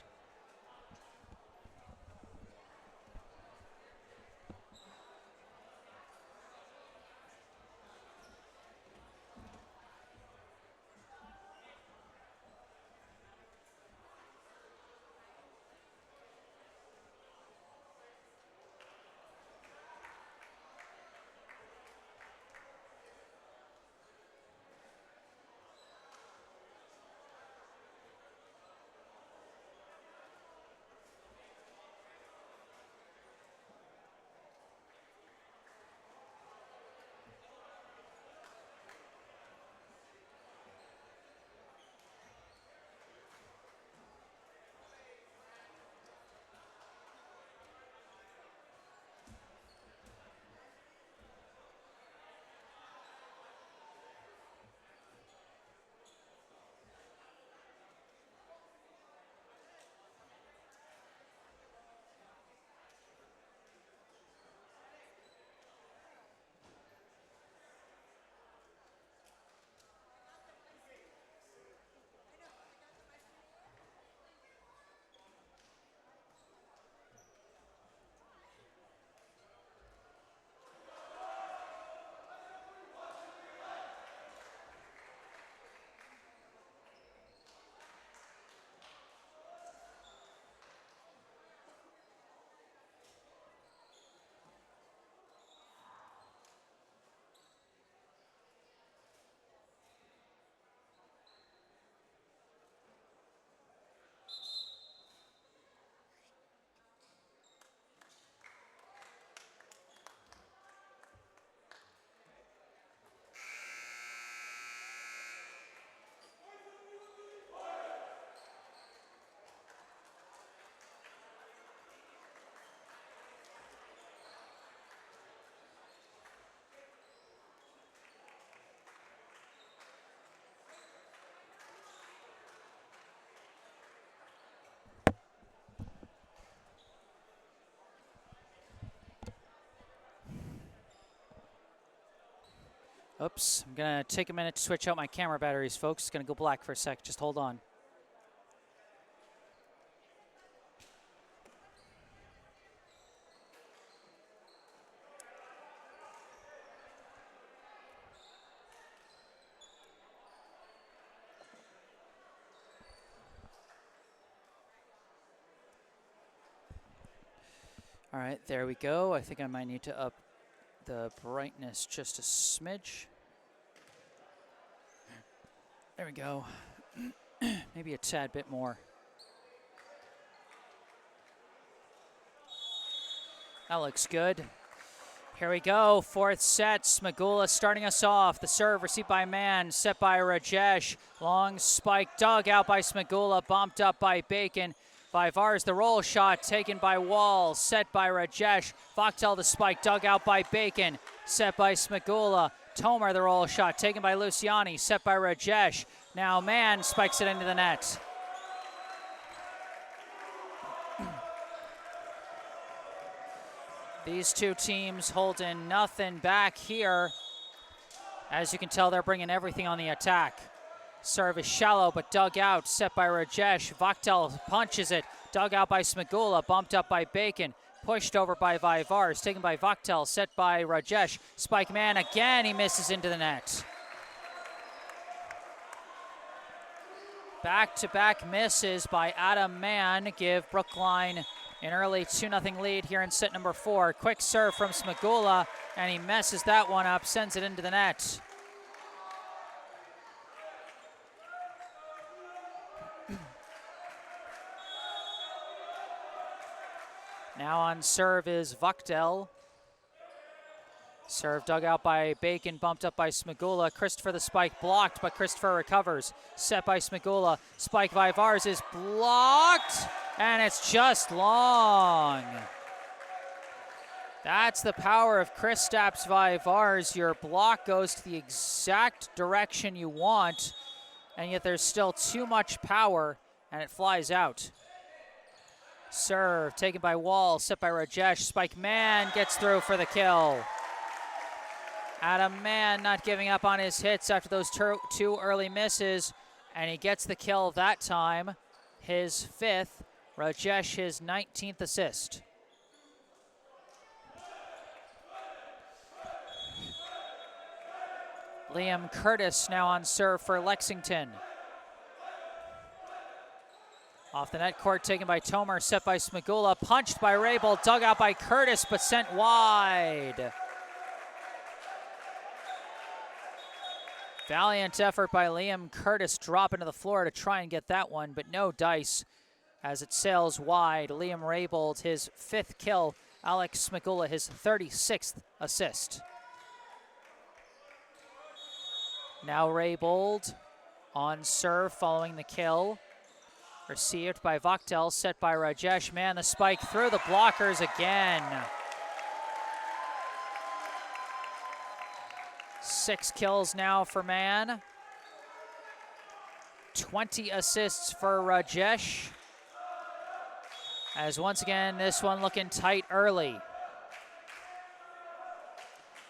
Oops, I'm gonna take a minute to switch out my camera batteries, folks. It's gonna go black for a sec, just hold on. All right, there we go. I think I might need to up the brightness just a smidge. There we go. Maybe a tad bit more. That looks good. Here we go, 4th set. Smagula starting us off. The serve received by Mann, set by Rajesh. Long spike dug out by Smagula, bumped up by Bacon. Vivars, the roll shot taken by Wall, set by Rajesh. Voktel, the spike dug out by Bacon, set by Smagula. Tomer, the roll shot taken by Luciani, set by Rajesh. Now Mann spikes it into the net. These two teams holding nothing back here. As you can tell, they're bringing everything on the attack. Serve is shallow, but dug out, set by Rajesh. Voktel punches it, dug out by Smagula, bumped up by Bacon, pushed over by Vivars, taken by Voktel, set by Rajesh. Spike Mann again, he misses into the net. Back-to-back misses by Adam Mann give Brookline an early 2-0 lead here in set number 4. Quick serve from Smagula, and he messes that one up, sends it into the net. Now on serve is Voktel. Serve dug out by Bacon, bumped up by Smagula. Christopher the spike blocked, but Christopher recovers. Set by Smagula. Spike Vivars is blocked, and it's just long. That's the power of Kristaps Vivars. Your block goes to the exact direction you want, and yet there's still too much power, and it flies out. Serve taken by Wall, set by Rajesh. Spike Mann gets through for the kill. Adam Mann not giving up on his hits after those two early misses, and he gets the kill that time, his 5th. Rajesh, his 19th assist. Liam Curtis now on serve for Lexington. Off the net court, taken by Tomer, set by Smagula, punched by Rabel, dug out by Curtis, but sent wide. Valiant effort by Liam Curtis, dropping to the floor to try and get that one, but no dice as it sails wide. Liam Raybould, his 5th kill. Alex Smagula, his 36th assist. Now Raybould on serve following the kill. Received by Vaktel, set by Rajesh. Man, the spike through the blockers again. 6 kills now for Mann. 20 assists for Rajesh. As once again, this one looking tight early.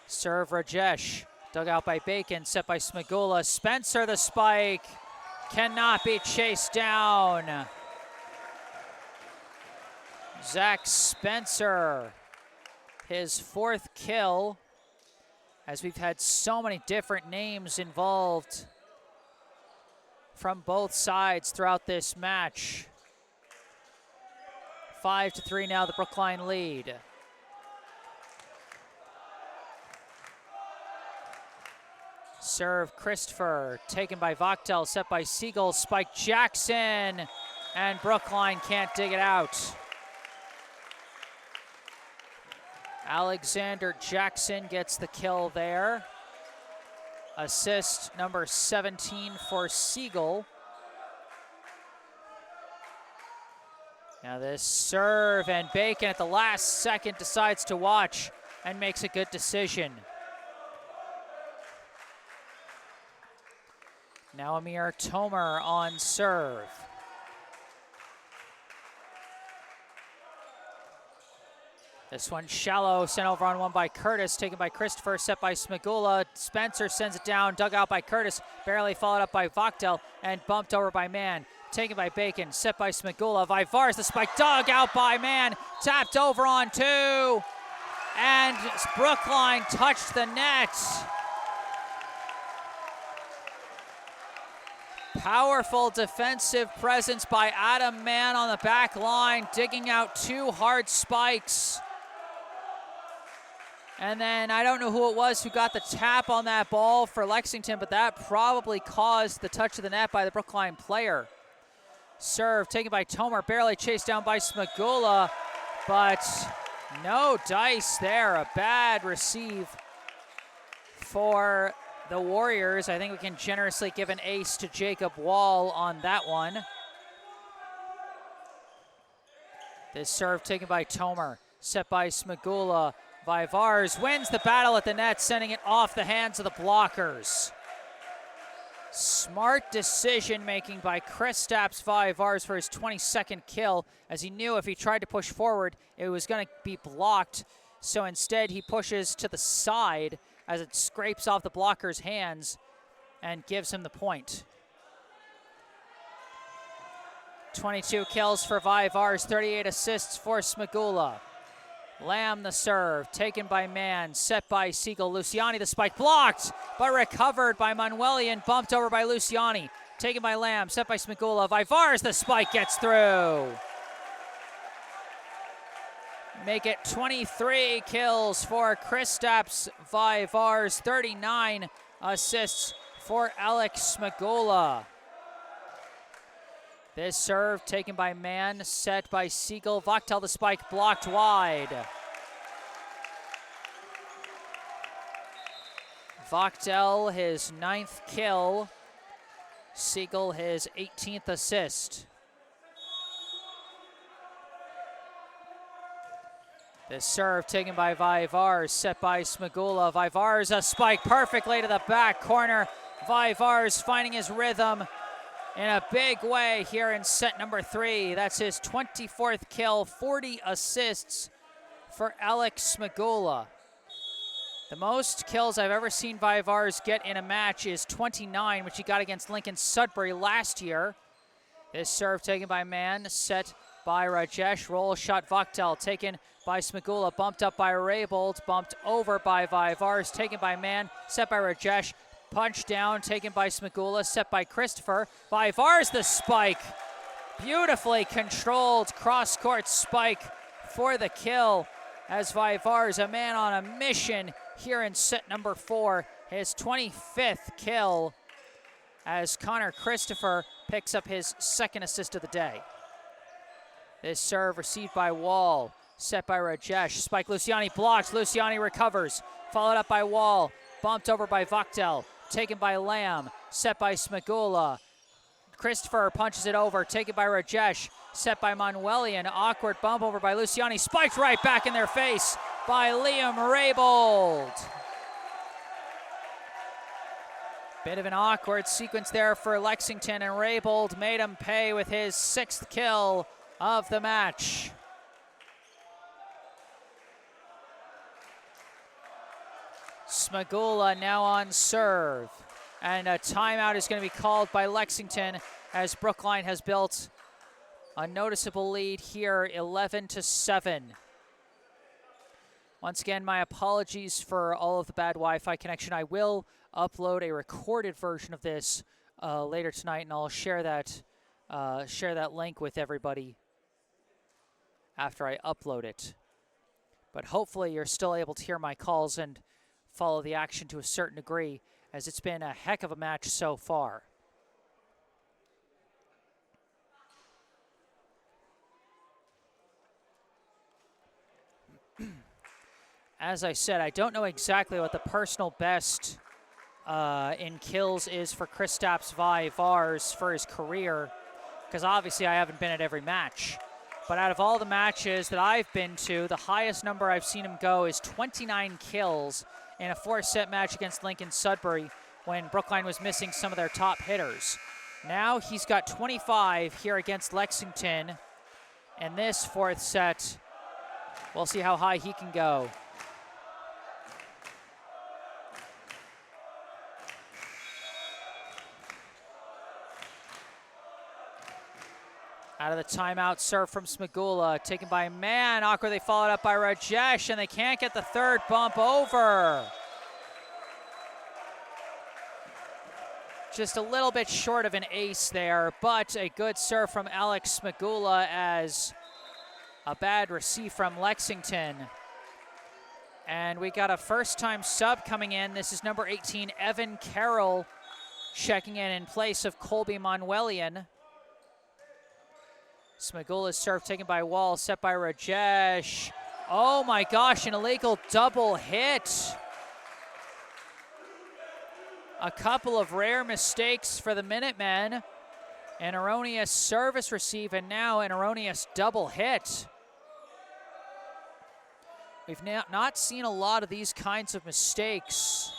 Serve Rajesh. Dug out by Bacon, set by Smagula. Spencer, the spike. Cannot be chased down. Zach Spencer, his 4th kill, as we've had so many different names involved from both sides throughout this match. 5-3 now, the Brookline lead. Serve Christopher, taken by Vaktel, set by Siegel, spike Jackson, and Brookline can't dig it out. Alexander Jackson gets the kill there. Assist number 17 for Siegel. Now this serve, and Bacon at the last second decides to watch and makes a good decision. Now Amir Tomer on serve. This one shallow, sent over on one by Curtis, taken by Christopher, set by Smagula. Spencer sends it down, dug out by Curtis, barely followed up by Vaktel, and bumped over by Mann. Taken by Bacon, set by Smagula. Vivars, the spike, dug out by Mann, tapped over on 2, and Brookline touched the net. Powerful defensive presence by Adam Mann on the back line, digging out 2 hard spikes. And then I don't know who it was who got the tap on that ball for Lexington, but that probably caused the touch of the net by the Brookline player. Serve taken by Tomer, barely chased down by Smagula, but no dice there. A bad receive for the Warriors. I think we can generously give an ace to Jacob Wall on that one. This serve taken by Tomer, set by Smagula. Vivars wins the battle at the net, sending it off the hands of the blockers. Smart decision making by Kristaps Vivars for his 22nd kill, as he knew if he tried to push forward, it was going to be blocked. So instead, he pushes to the side as it scrapes off the blocker's hands and gives him the point. 22 kills for Vivars, 38 assists for Smagula. Lamb the serve, taken by Mann, set by Siegel. Luciani the spike, blocked, but recovered by Manuelian, bumped over by Luciani. Taken by Lamb, set by Smagula. Vivars, the spike gets through. Make it 23 kills for Kristaps Vivars, 39 assists for Alex Smagula. This serve taken by Mann, set by Siegel. Vaktel the spike, blocked wide. Vaktel his 9th kill. Siegel his 18th assist. This serve taken by Vivars, set by Smagula. Vivars a spike perfectly to the back corner. Vivars finding his rhythm in a big way here in set number 3. That's his 24th kill, 40 assists for Alex Smagula. The most kills I've ever seen Vaivars get in a match is 29, which he got against Lincoln Sudbury last year. This serve taken by Mann, set by Rajesh. Roll shot Vaktel, taken by Smagula, bumped up by Raybold, bumped over by Vaivars, taken by Mann, set by Rajesh. Punch down, taken by Smagula, set by Christopher. Vaivars the spike. Beautifully controlled cross-court spike for the kill as Vaivars, a man on a mission here in set number 4. His 25th kill as Connor Christopher picks up his second assist of the day. This serve received by Wall, set by Rajesh. Spike Luciani blocks, Luciani recovers, followed up by Wall, bumped over by Vaktel, taken by Lamb, set by Smagula. Christopher punches it over, taken by Rajesh, set by Manuelian. Awkward bump over by Luciani, spiked right back in their face by Liam Raybold. Bit of an awkward sequence there for Lexington, and Raybold made him pay with his 6th kill of the match. Smagula now on serve, and a timeout is going to be called by Lexington as Brookline has built a noticeable lead here, 11-7. Once again, my apologies for all of the bad Wi-Fi connection. I will upload a recorded version of this later tonight, and I'll share that link with everybody after I upload it. But hopefully you're still able to hear my calls and follow the action to a certain degree, as it's been a heck of a match so far. As I said, I don't know exactly what the personal best in kills is for Kristaps Vaivars for his career, because obviously I haven't been at every match. But out of all the matches that I've been to, the highest number I've seen him go is 29 kills in a 4-set match against Lincoln Sudbury when Brookline was missing some of their top hitters. Now he's got 25 here against Lexington in this 4th set. We'll see how high he can go. Out of the timeout, serve from Smagula, taken by Mann. Awkwardly followed up by Rajesh, and they can't get the 3rd bump over. Just a little bit short of an ace there, but a good serve from Alex Smagula as a bad receive from Lexington. And we got a first-time sub coming in. This is number 18, Evan Carroll, checking in place of Colby Manuelian. Smagula's serve taken by Wall, set by Rajesh. Oh my gosh, an illegal double hit. A couple of rare mistakes for the Minutemen. An erroneous service receive, and now an erroneous double hit. We've not seen a lot of these kinds of mistakes.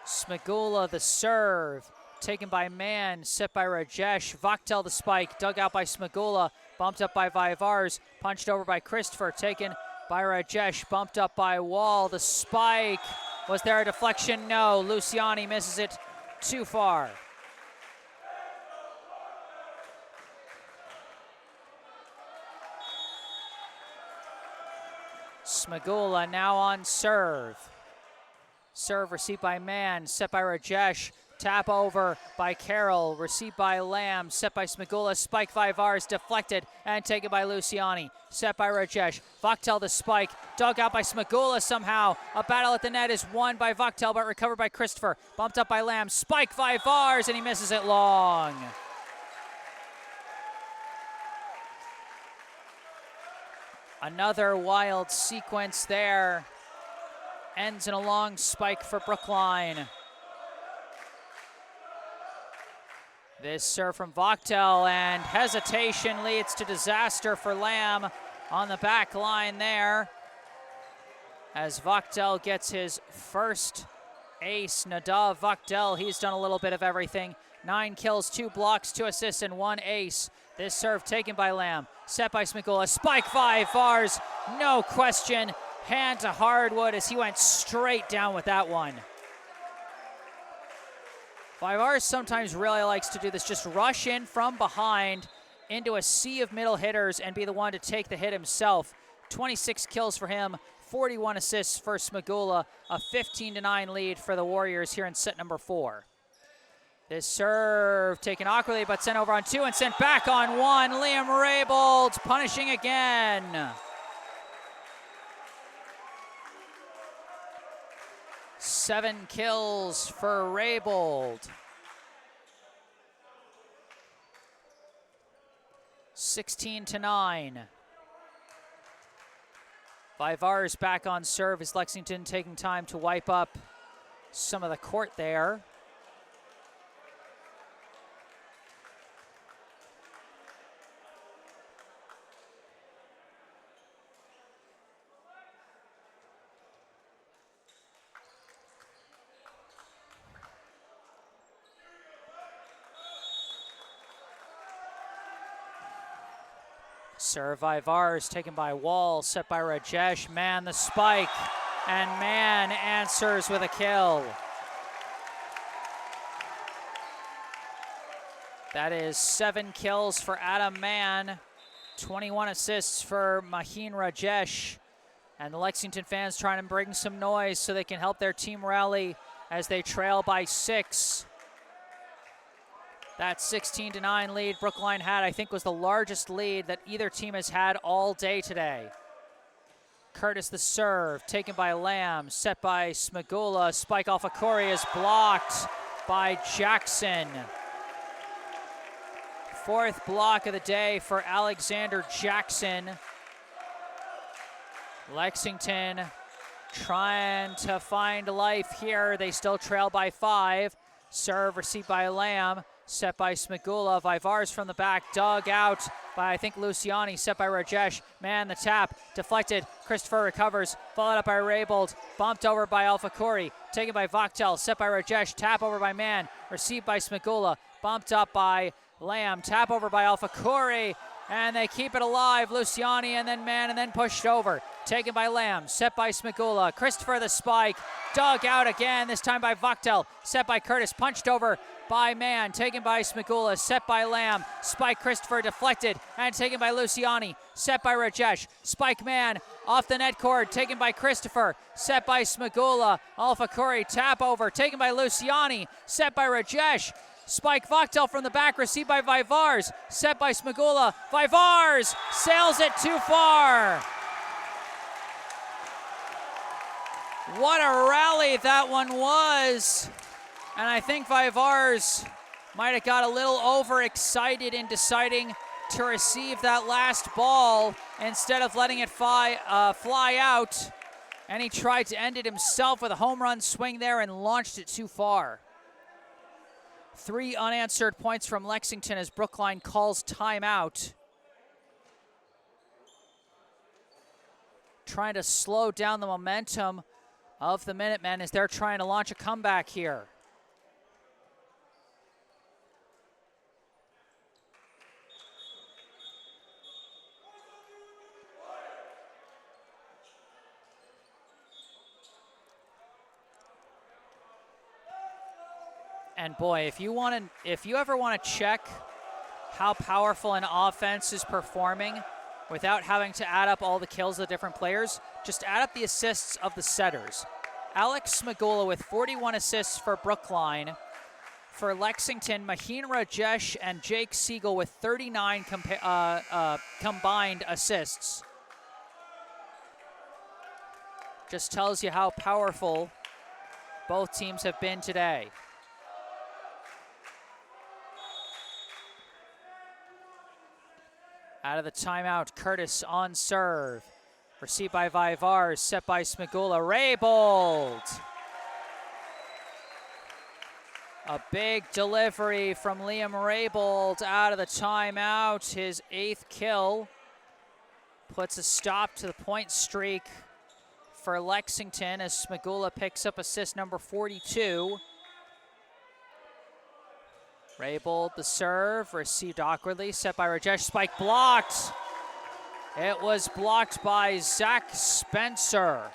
Smagula the serve, taken by Mann, set by Rajesh. Vaktel the spike, dug out by Smagula, bumped up by Vaivars, punched over by Christopher, taken by Rajesh, bumped up by Wall. The spike, was there a deflection? No, Luciani misses it too far. Smagula now on serve. Serve received by Mann, set by Rajesh. Tap over by Carroll, received by Lamb, set by Smagula, spike Vaivars, deflected and taken by Luciani, set by Rajesh. Vaktel the spike, dug out by Smagula somehow. A battle at the net is won by Vaktel, but recovered by Christopher. Bumped up by Lamb, spike Vaivars, and he misses it long. Another wild sequence there. Ends in a long spike for Brookline. This serve from Vaktel, and hesitation leads to disaster for Lamb on the back line there. As Vaktel gets his first ace, Nadav Vaktel, he's done a little bit of everything. 9 kills, 2 blocks, 2 assists, and 1 ace. This serve taken by Lamb, set by Smagula, spike Vaivars, no question. hand to hardwood as he went straight down with that one. Vivars sometimes really likes to do this, just rush in from behind into a sea of middle hitters and be the one to take the hit himself. 26 kills for him, 41 assists for Smagula, a 15-9 lead for the Warriors here in set number 4. This serve taken awkwardly, but sent over on 2 and sent back on 1. Liam Raybould punishing again. Seven kills for Raybould. 16-9. Vivars back on serve as Lexington taking time to wipe up some of the court there. Serve Vivars taken by Wall, set by Rajesh. Man the spike, and Man answers with a kill. That is 7 kills for Adam Mann, 21 assists for Maheen Rajesh. And the Lexington fans trying to bring some noise so they can help their team rally as they trail by 6. That 16-9 lead Brookline had, I think, was the largest lead that either team has had all day today. Curtis the serve, taken by Lamb, set by Smagula. Spike off of Corey is blocked by Jackson. 4th block of the day for Alexander Jackson. Lexington trying to find life here. They still trail by 5. Serve received by Lamb. Set by Smagula. Vivars from the back, dug out by, I think, Luciani. Set by Rajesh. Man, the tap, deflected. Christopher recovers, followed up by Raybould. Bumped over by Alpha Corey. Taken by Vaktel. Set by Rajesh. Tap over by Man. Received by Smagula. Bumped up by Lamb. Tap over by Alpha Corey. And they keep it alive. Luciani and then Man and then pushed over. Taken by Lamb. Set by Smagula. Christopher the spike. Dug out again, this time by Vaktel. Set by Curtis. Punched over by Man, taken by Smagula, set by Lamb, spike Christopher deflected and taken by Luciani, set by Rajesh, spike Man off the net cord, taken by Christopher, set by Smagula, Alpha Corey, tap over, taken by Luciani, set by Rajesh, spike Vaktel from the back, received by Vivars, set by Smagula, Vivars sails it too far. What a rally that one was. And I think Vivars might have got a little overexcited in deciding to receive that last ball instead of letting it fly out. And he tried to end it himself with a home run swing there and launched it too far. 3 unanswered points from Lexington as Brookline calls timeout. Trying to slow down the momentum of the Minutemen as they're trying to launch a comeback here. And boy, if you ever want to check how powerful an offense is performing without having to add up all the kills of the different players, just add up the assists of the setters. Alex Smagula with 41 assists for Brookline. For Lexington, Maheen Rajesh and Jake Siegel with 39 combined assists. Just tells you how powerful both teams have been today. Out of the timeout, Curtis on serve. Received by Vivars, set by Smagula. Raybould. A big delivery from Liam Raybould out of the timeout. His 8th kill puts a stop to the point streak for Lexington as Smagula picks up assist number 42. Raybould the serve, received awkwardly, set by Rajesh, spike blocked. It was blocked by Zach Spencer.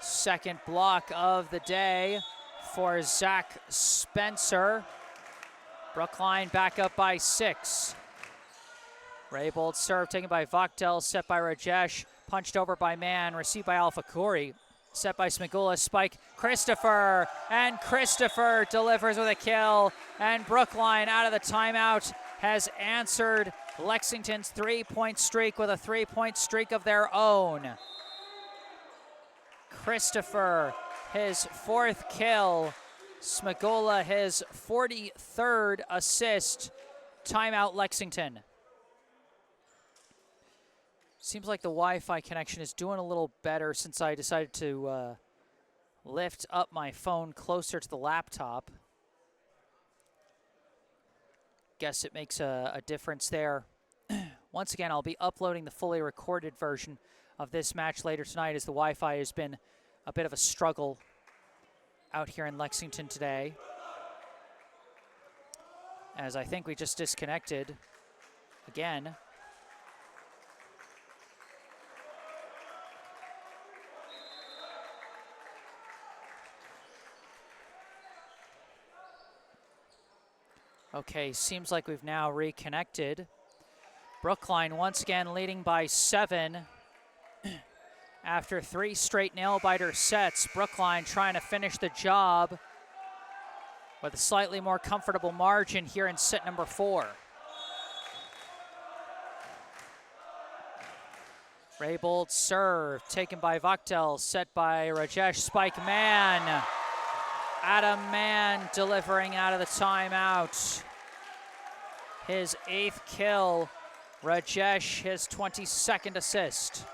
Second block of the day for Zach Spencer. Brookline back up by 6. Raybold serve taken by Vaktel, set by Rajesh, punched over by Mann, received by Alpha Corey, set by Smagula, spike Christopher, and Christopher delivers with a kill, and Brookline out of the timeout has answered Lexington's 3-point streak with a 3-point streak of their own. Christopher, his 4th kill. Smagula, his 43rd assist. Timeout, Lexington. Seems like the Wi-Fi connection is doing a little better since I decided to lift up my phone closer to the laptop. Guess it makes a difference there. Once again, I'll be uploading the fully recorded version of this match later tonight, as the Wi-Fi has been a bit of a struggle out here in Lexington today. As I think we just disconnected again. Okay, seems like we've now reconnected. Brookline once again leading by 7. After 3 straight nail-biter sets, Brookline trying to finish the job with a slightly more comfortable margin here in set number 4. Raybold serve, taken by Vaktel, set by Rajesh, spike Mann. Adam Mann delivering out of the timeout. His 8th kill, Rajesh his 22nd assist.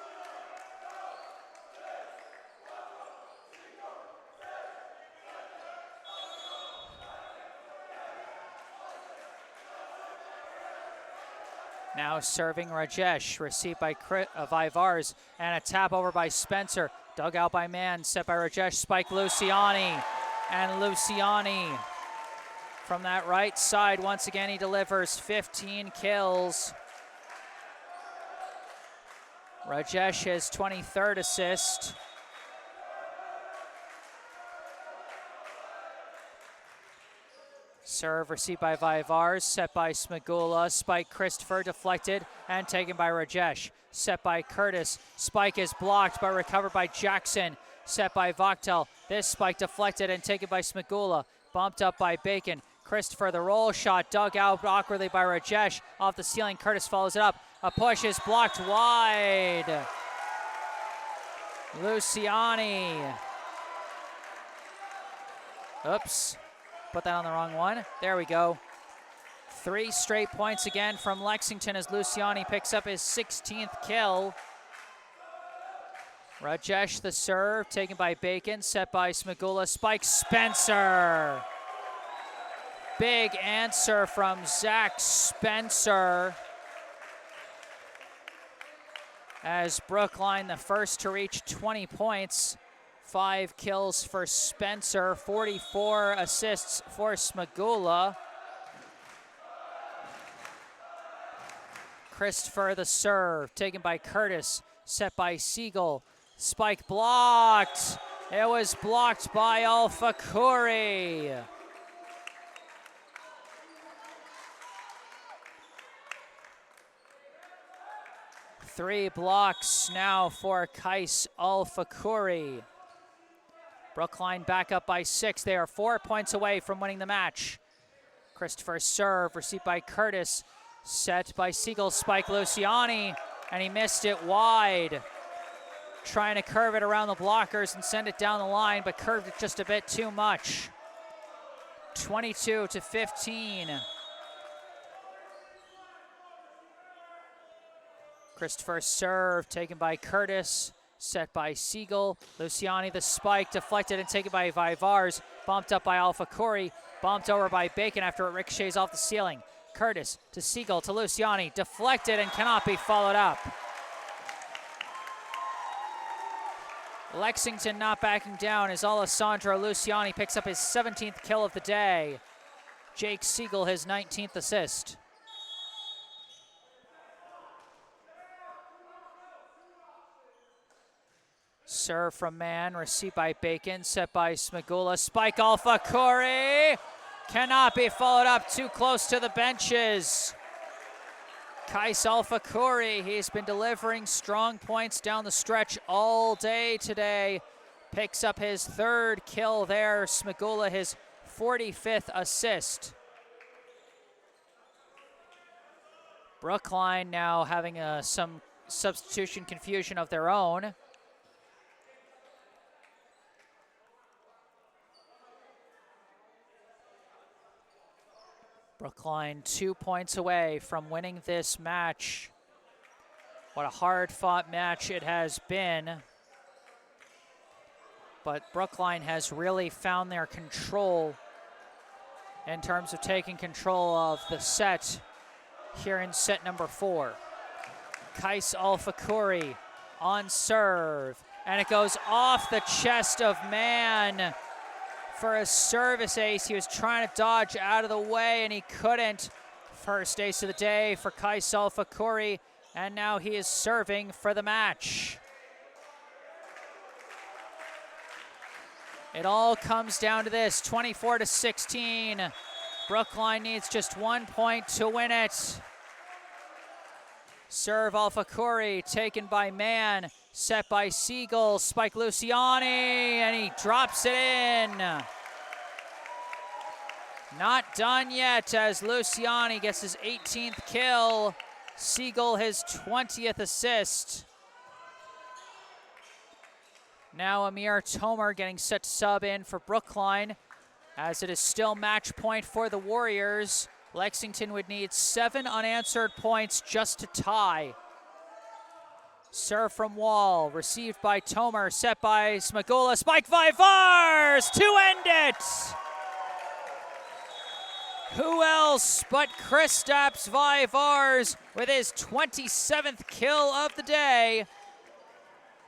Now serving Rajesh, received by Vivars, and a tap over by Spencer. Dug out by Mann, set by Rajesh, spike Luciani. And Luciani from that right side, once again he delivers 15 kills. Rajesh his 23rd assist. Serve received by Vivars, set by Smagula, spike Christopher, deflected and taken by Rajesh. Set by Curtis, spike is blocked but recovered by Jackson. Set by Vaktel, this spike deflected and taken by Smagula. Bumped up by Bacon. Christopher, the roll shot, dug out awkwardly by Rajesh. Off the ceiling, Curtis follows it up. A push is blocked wide. Luciani. Oops. Put that on the wrong one. There we go. 3 straight points again from Lexington as Luciani picks up his 16th kill. Rajesh the serve, taken by Bacon, set by Smagula, spike Spencer. Big answer from Zach Spencer. As Brookline the first to reach 20 points. 5 kills for Spencer, 44 assists for Smagula. Christopher the serve, taken by Curtis, set by Siegel. Spike blocked. It was blocked by Alpha Corey. Three blocks now for Kais Alpha Corey. Brookline back up by 6. They are 4 points away from winning the match. Christopher serve, received by Curtis, set by Siegel, spike Luciani, and he missed it wide. Trying to curve it around the blockers and send it down the line, but curved it just a bit too much. 22-15. Christopher serve, taken by Curtis, set by Siegel. Luciani the spike, deflected and taken by Vivars. Bumped up by Alpha Corey, bumped over by Bacon after it ricochets off the ceiling. Curtis to Siegel to Luciani, deflected and cannot be followed up. Lexington not backing down as Alessandro Luciani picks up his 17th kill of the day. Jake Siegel his 19th assist. Serve from Mann, received by Bacon, set by Smagula. Spike Alpha Corey cannot be followed up, too close to the benches. Kais Alpha Corey, he's been delivering strong points down the stretch all day today. Picks up his 3rd kill there. Smagula his 45th assist. Brookline now having some substitution confusion of their own. Brookline 2 points away from winning this match. What a hard-fought match it has been. But Brookline has really found their control in terms of taking control of the set here in set number 4. Kais Alpha Corey on serve, and it goes off the chest of Mann for a service ace. He was trying to dodge out of the way, and he couldn't. First ace of the day for Kais Alpha Corey, and now he is serving for the match. It all comes down to this, 24-16. Brookline needs just 1 point to win it. Serve Alpha Corey, taken by Mann, set by Siegel, Spike Luciani, and he drops it in. Not done yet as Luciani gets his 18th kill, Siegel his 20th assist. Now Amir Tomer getting set to sub in for Brookline, as it is still match point for the Warriors. Lexington would need 7 unanswered points just to tie. Serve from Wall, received by Tomer, set by Smagula, Spike Vivars to end it! Who else but Kristaps Vivars with his 27th kill of the day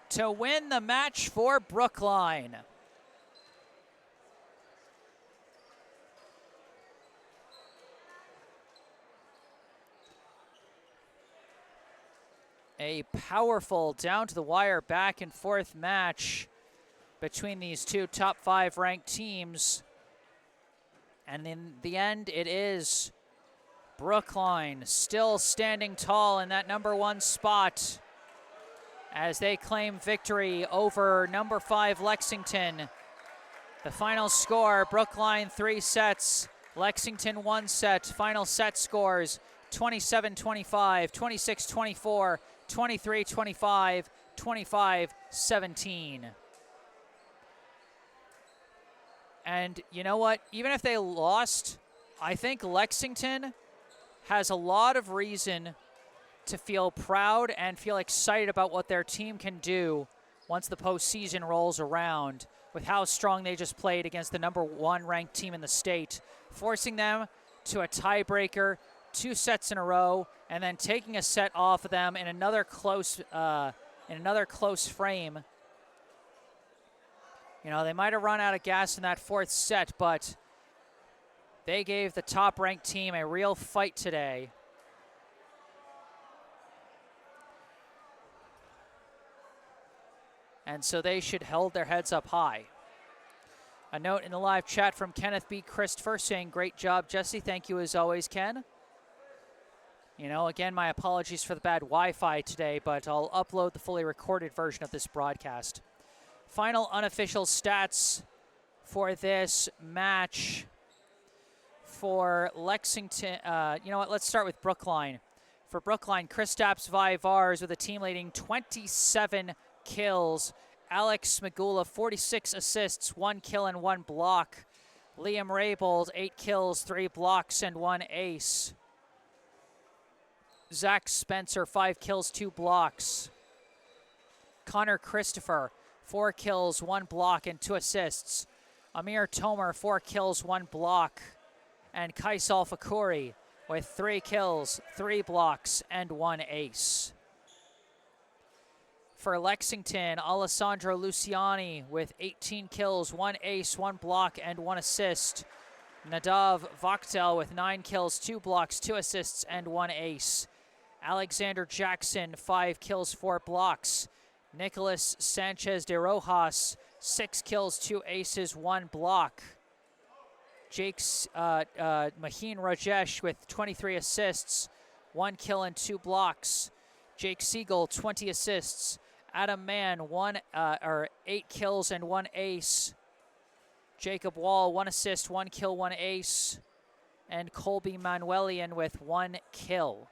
to win the match for Brookline. A powerful down-to-the-wire back-and-forth match between these two top 5 ranked teams. And in the end, it is Brookline still standing tall in that number 1 spot as they claim victory over number 5 Lexington. The final score, Brookline 3 sets, Lexington 1 set. Final set scores 27-25, 26-24, 23-25, 25-17. And you know what? Even if they lost, I think Lexington has a lot of reason to feel proud and feel excited about what their team can do once the postseason rolls around, with how strong they just played against the number 1 ranked team in the state, forcing them to a tiebreaker 2 sets in a row, and then taking a set off of them in another close frame. You know, they might have run out of gas in that 4th set, but they gave the top-ranked team a real fight today. And so they should hold their heads up high. A note in the live chat from Kenneth B. Christopher saying, great job, Jesse. Thank you as always, Ken. You know, again, my apologies for the bad Wi-Fi today, but I'll upload the fully recorded version of this broadcast. Final unofficial stats for this match for Lexington. You know what? Let's start with Brookline. For Brookline, Kristaps Vivars with a team leading 27 kills. Alex Smagula, 46 assists, 1 kill and 1 block. Liam Raybold, 8 kills, 3 blocks, and 1 ace. Zach Spencer, 5 kills, 2 blocks. Connor Christopher, 4 kills, 1 block, and 2 assists. Amir Tomer, 4 kills, 1 block. And Kais Alpha Corey with 3 kills, 3 blocks, and 1 ace. For Lexington, Alessandro Luciani with 18 kills, 1 ace, 1 block, and 1 assist. Nadav Vakhtel with 9 kills, 2 blocks, 2 assists, and 1 ace. Alexander Jackson, 5 kills, 4 blocks. Nicholas Sanchez de Rojas, 6 kills, 2 aces, 1 block. Maheen Rajesh with 23 assists, 1 kill and 2 blocks. Jake Siegel, 20 assists. Adam Mann, 8 kills and 1 ace. Jacob Wall, 1 assist, 1 kill, 1 ace. And Colby Manuelian with 1 kill.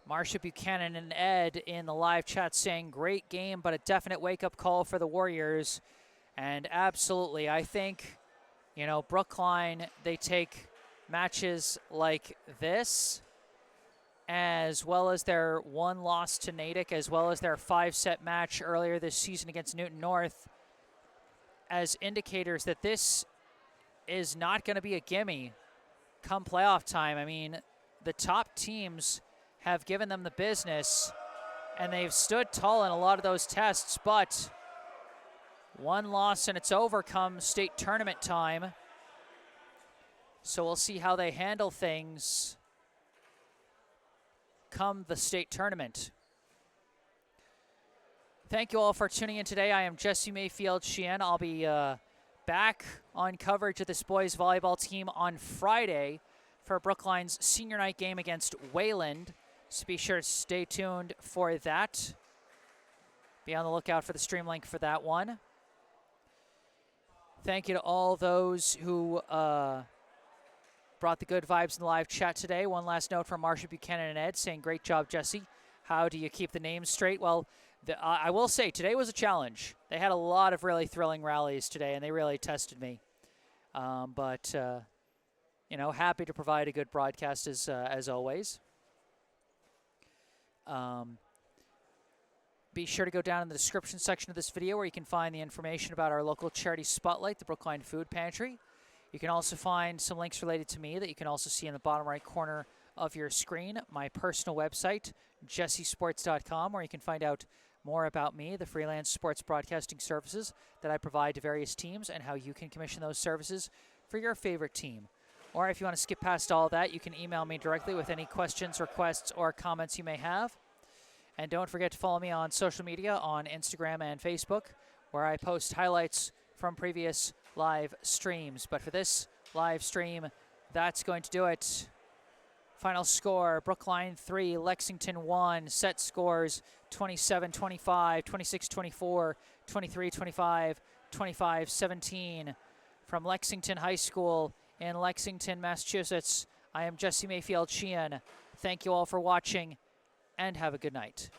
Marsha Buchanan and Ed in the live chat saying, great game, but a definite wake-up call for the Warriors. And absolutely, I think, you know, Brookline, they take matches like this, as well as their 1 loss to Natick, as well as their 5-set match earlier this season against Newton North, as indicators that this is not going to be a gimme come playoff time. I mean, the top teams have given them the business, and they've stood tall in a lot of those tests, but 1 loss and it's over come state tournament time. So we'll see how they handle things come the state tournament. Thank you all for tuning in today. I am Jesse Mayfield-Sheehan. I'll be back on coverage of this boys volleyball team on Friday for Brookline's senior night game against Wayland. So be sure to stay tuned for that. Be on the lookout for the stream link for that one. Thank you to all those who brought the good vibes in the live chat today. One last note from Marsha Buchanan and Ed saying, great job, Jesse. How do you keep the names straight? Well, I will say today was a challenge. They had a lot of really thrilling rallies today, and they really tested me. You know, happy to provide a good broadcast as always. Be sure to go down in the description section of this video where you can find the information about our local charity spotlight, the Brookline Food Pantry. You can also find some links related to me that you can also see in the bottom right corner of your screen. My personal website, jessesports.com, where you can find out more about me, the freelance sports broadcasting services that I provide to various teams, and how you can commission those services for your favorite team. Or if you want to skip past all that, you can email me directly with any questions, requests, or comments you may have. And don't forget to follow me on social media on Instagram and Facebook, where I post highlights from previous live streams. But for this live stream, that's going to do it. Final score, Brookline 3, Lexington 1. Set scores 27-25, 26-24, 23-25, 25-17. From Lexington High School in Lexington, Massachusetts, I am Jesse Mayfield-Sheehan. Thank you all for watching, and have a good night.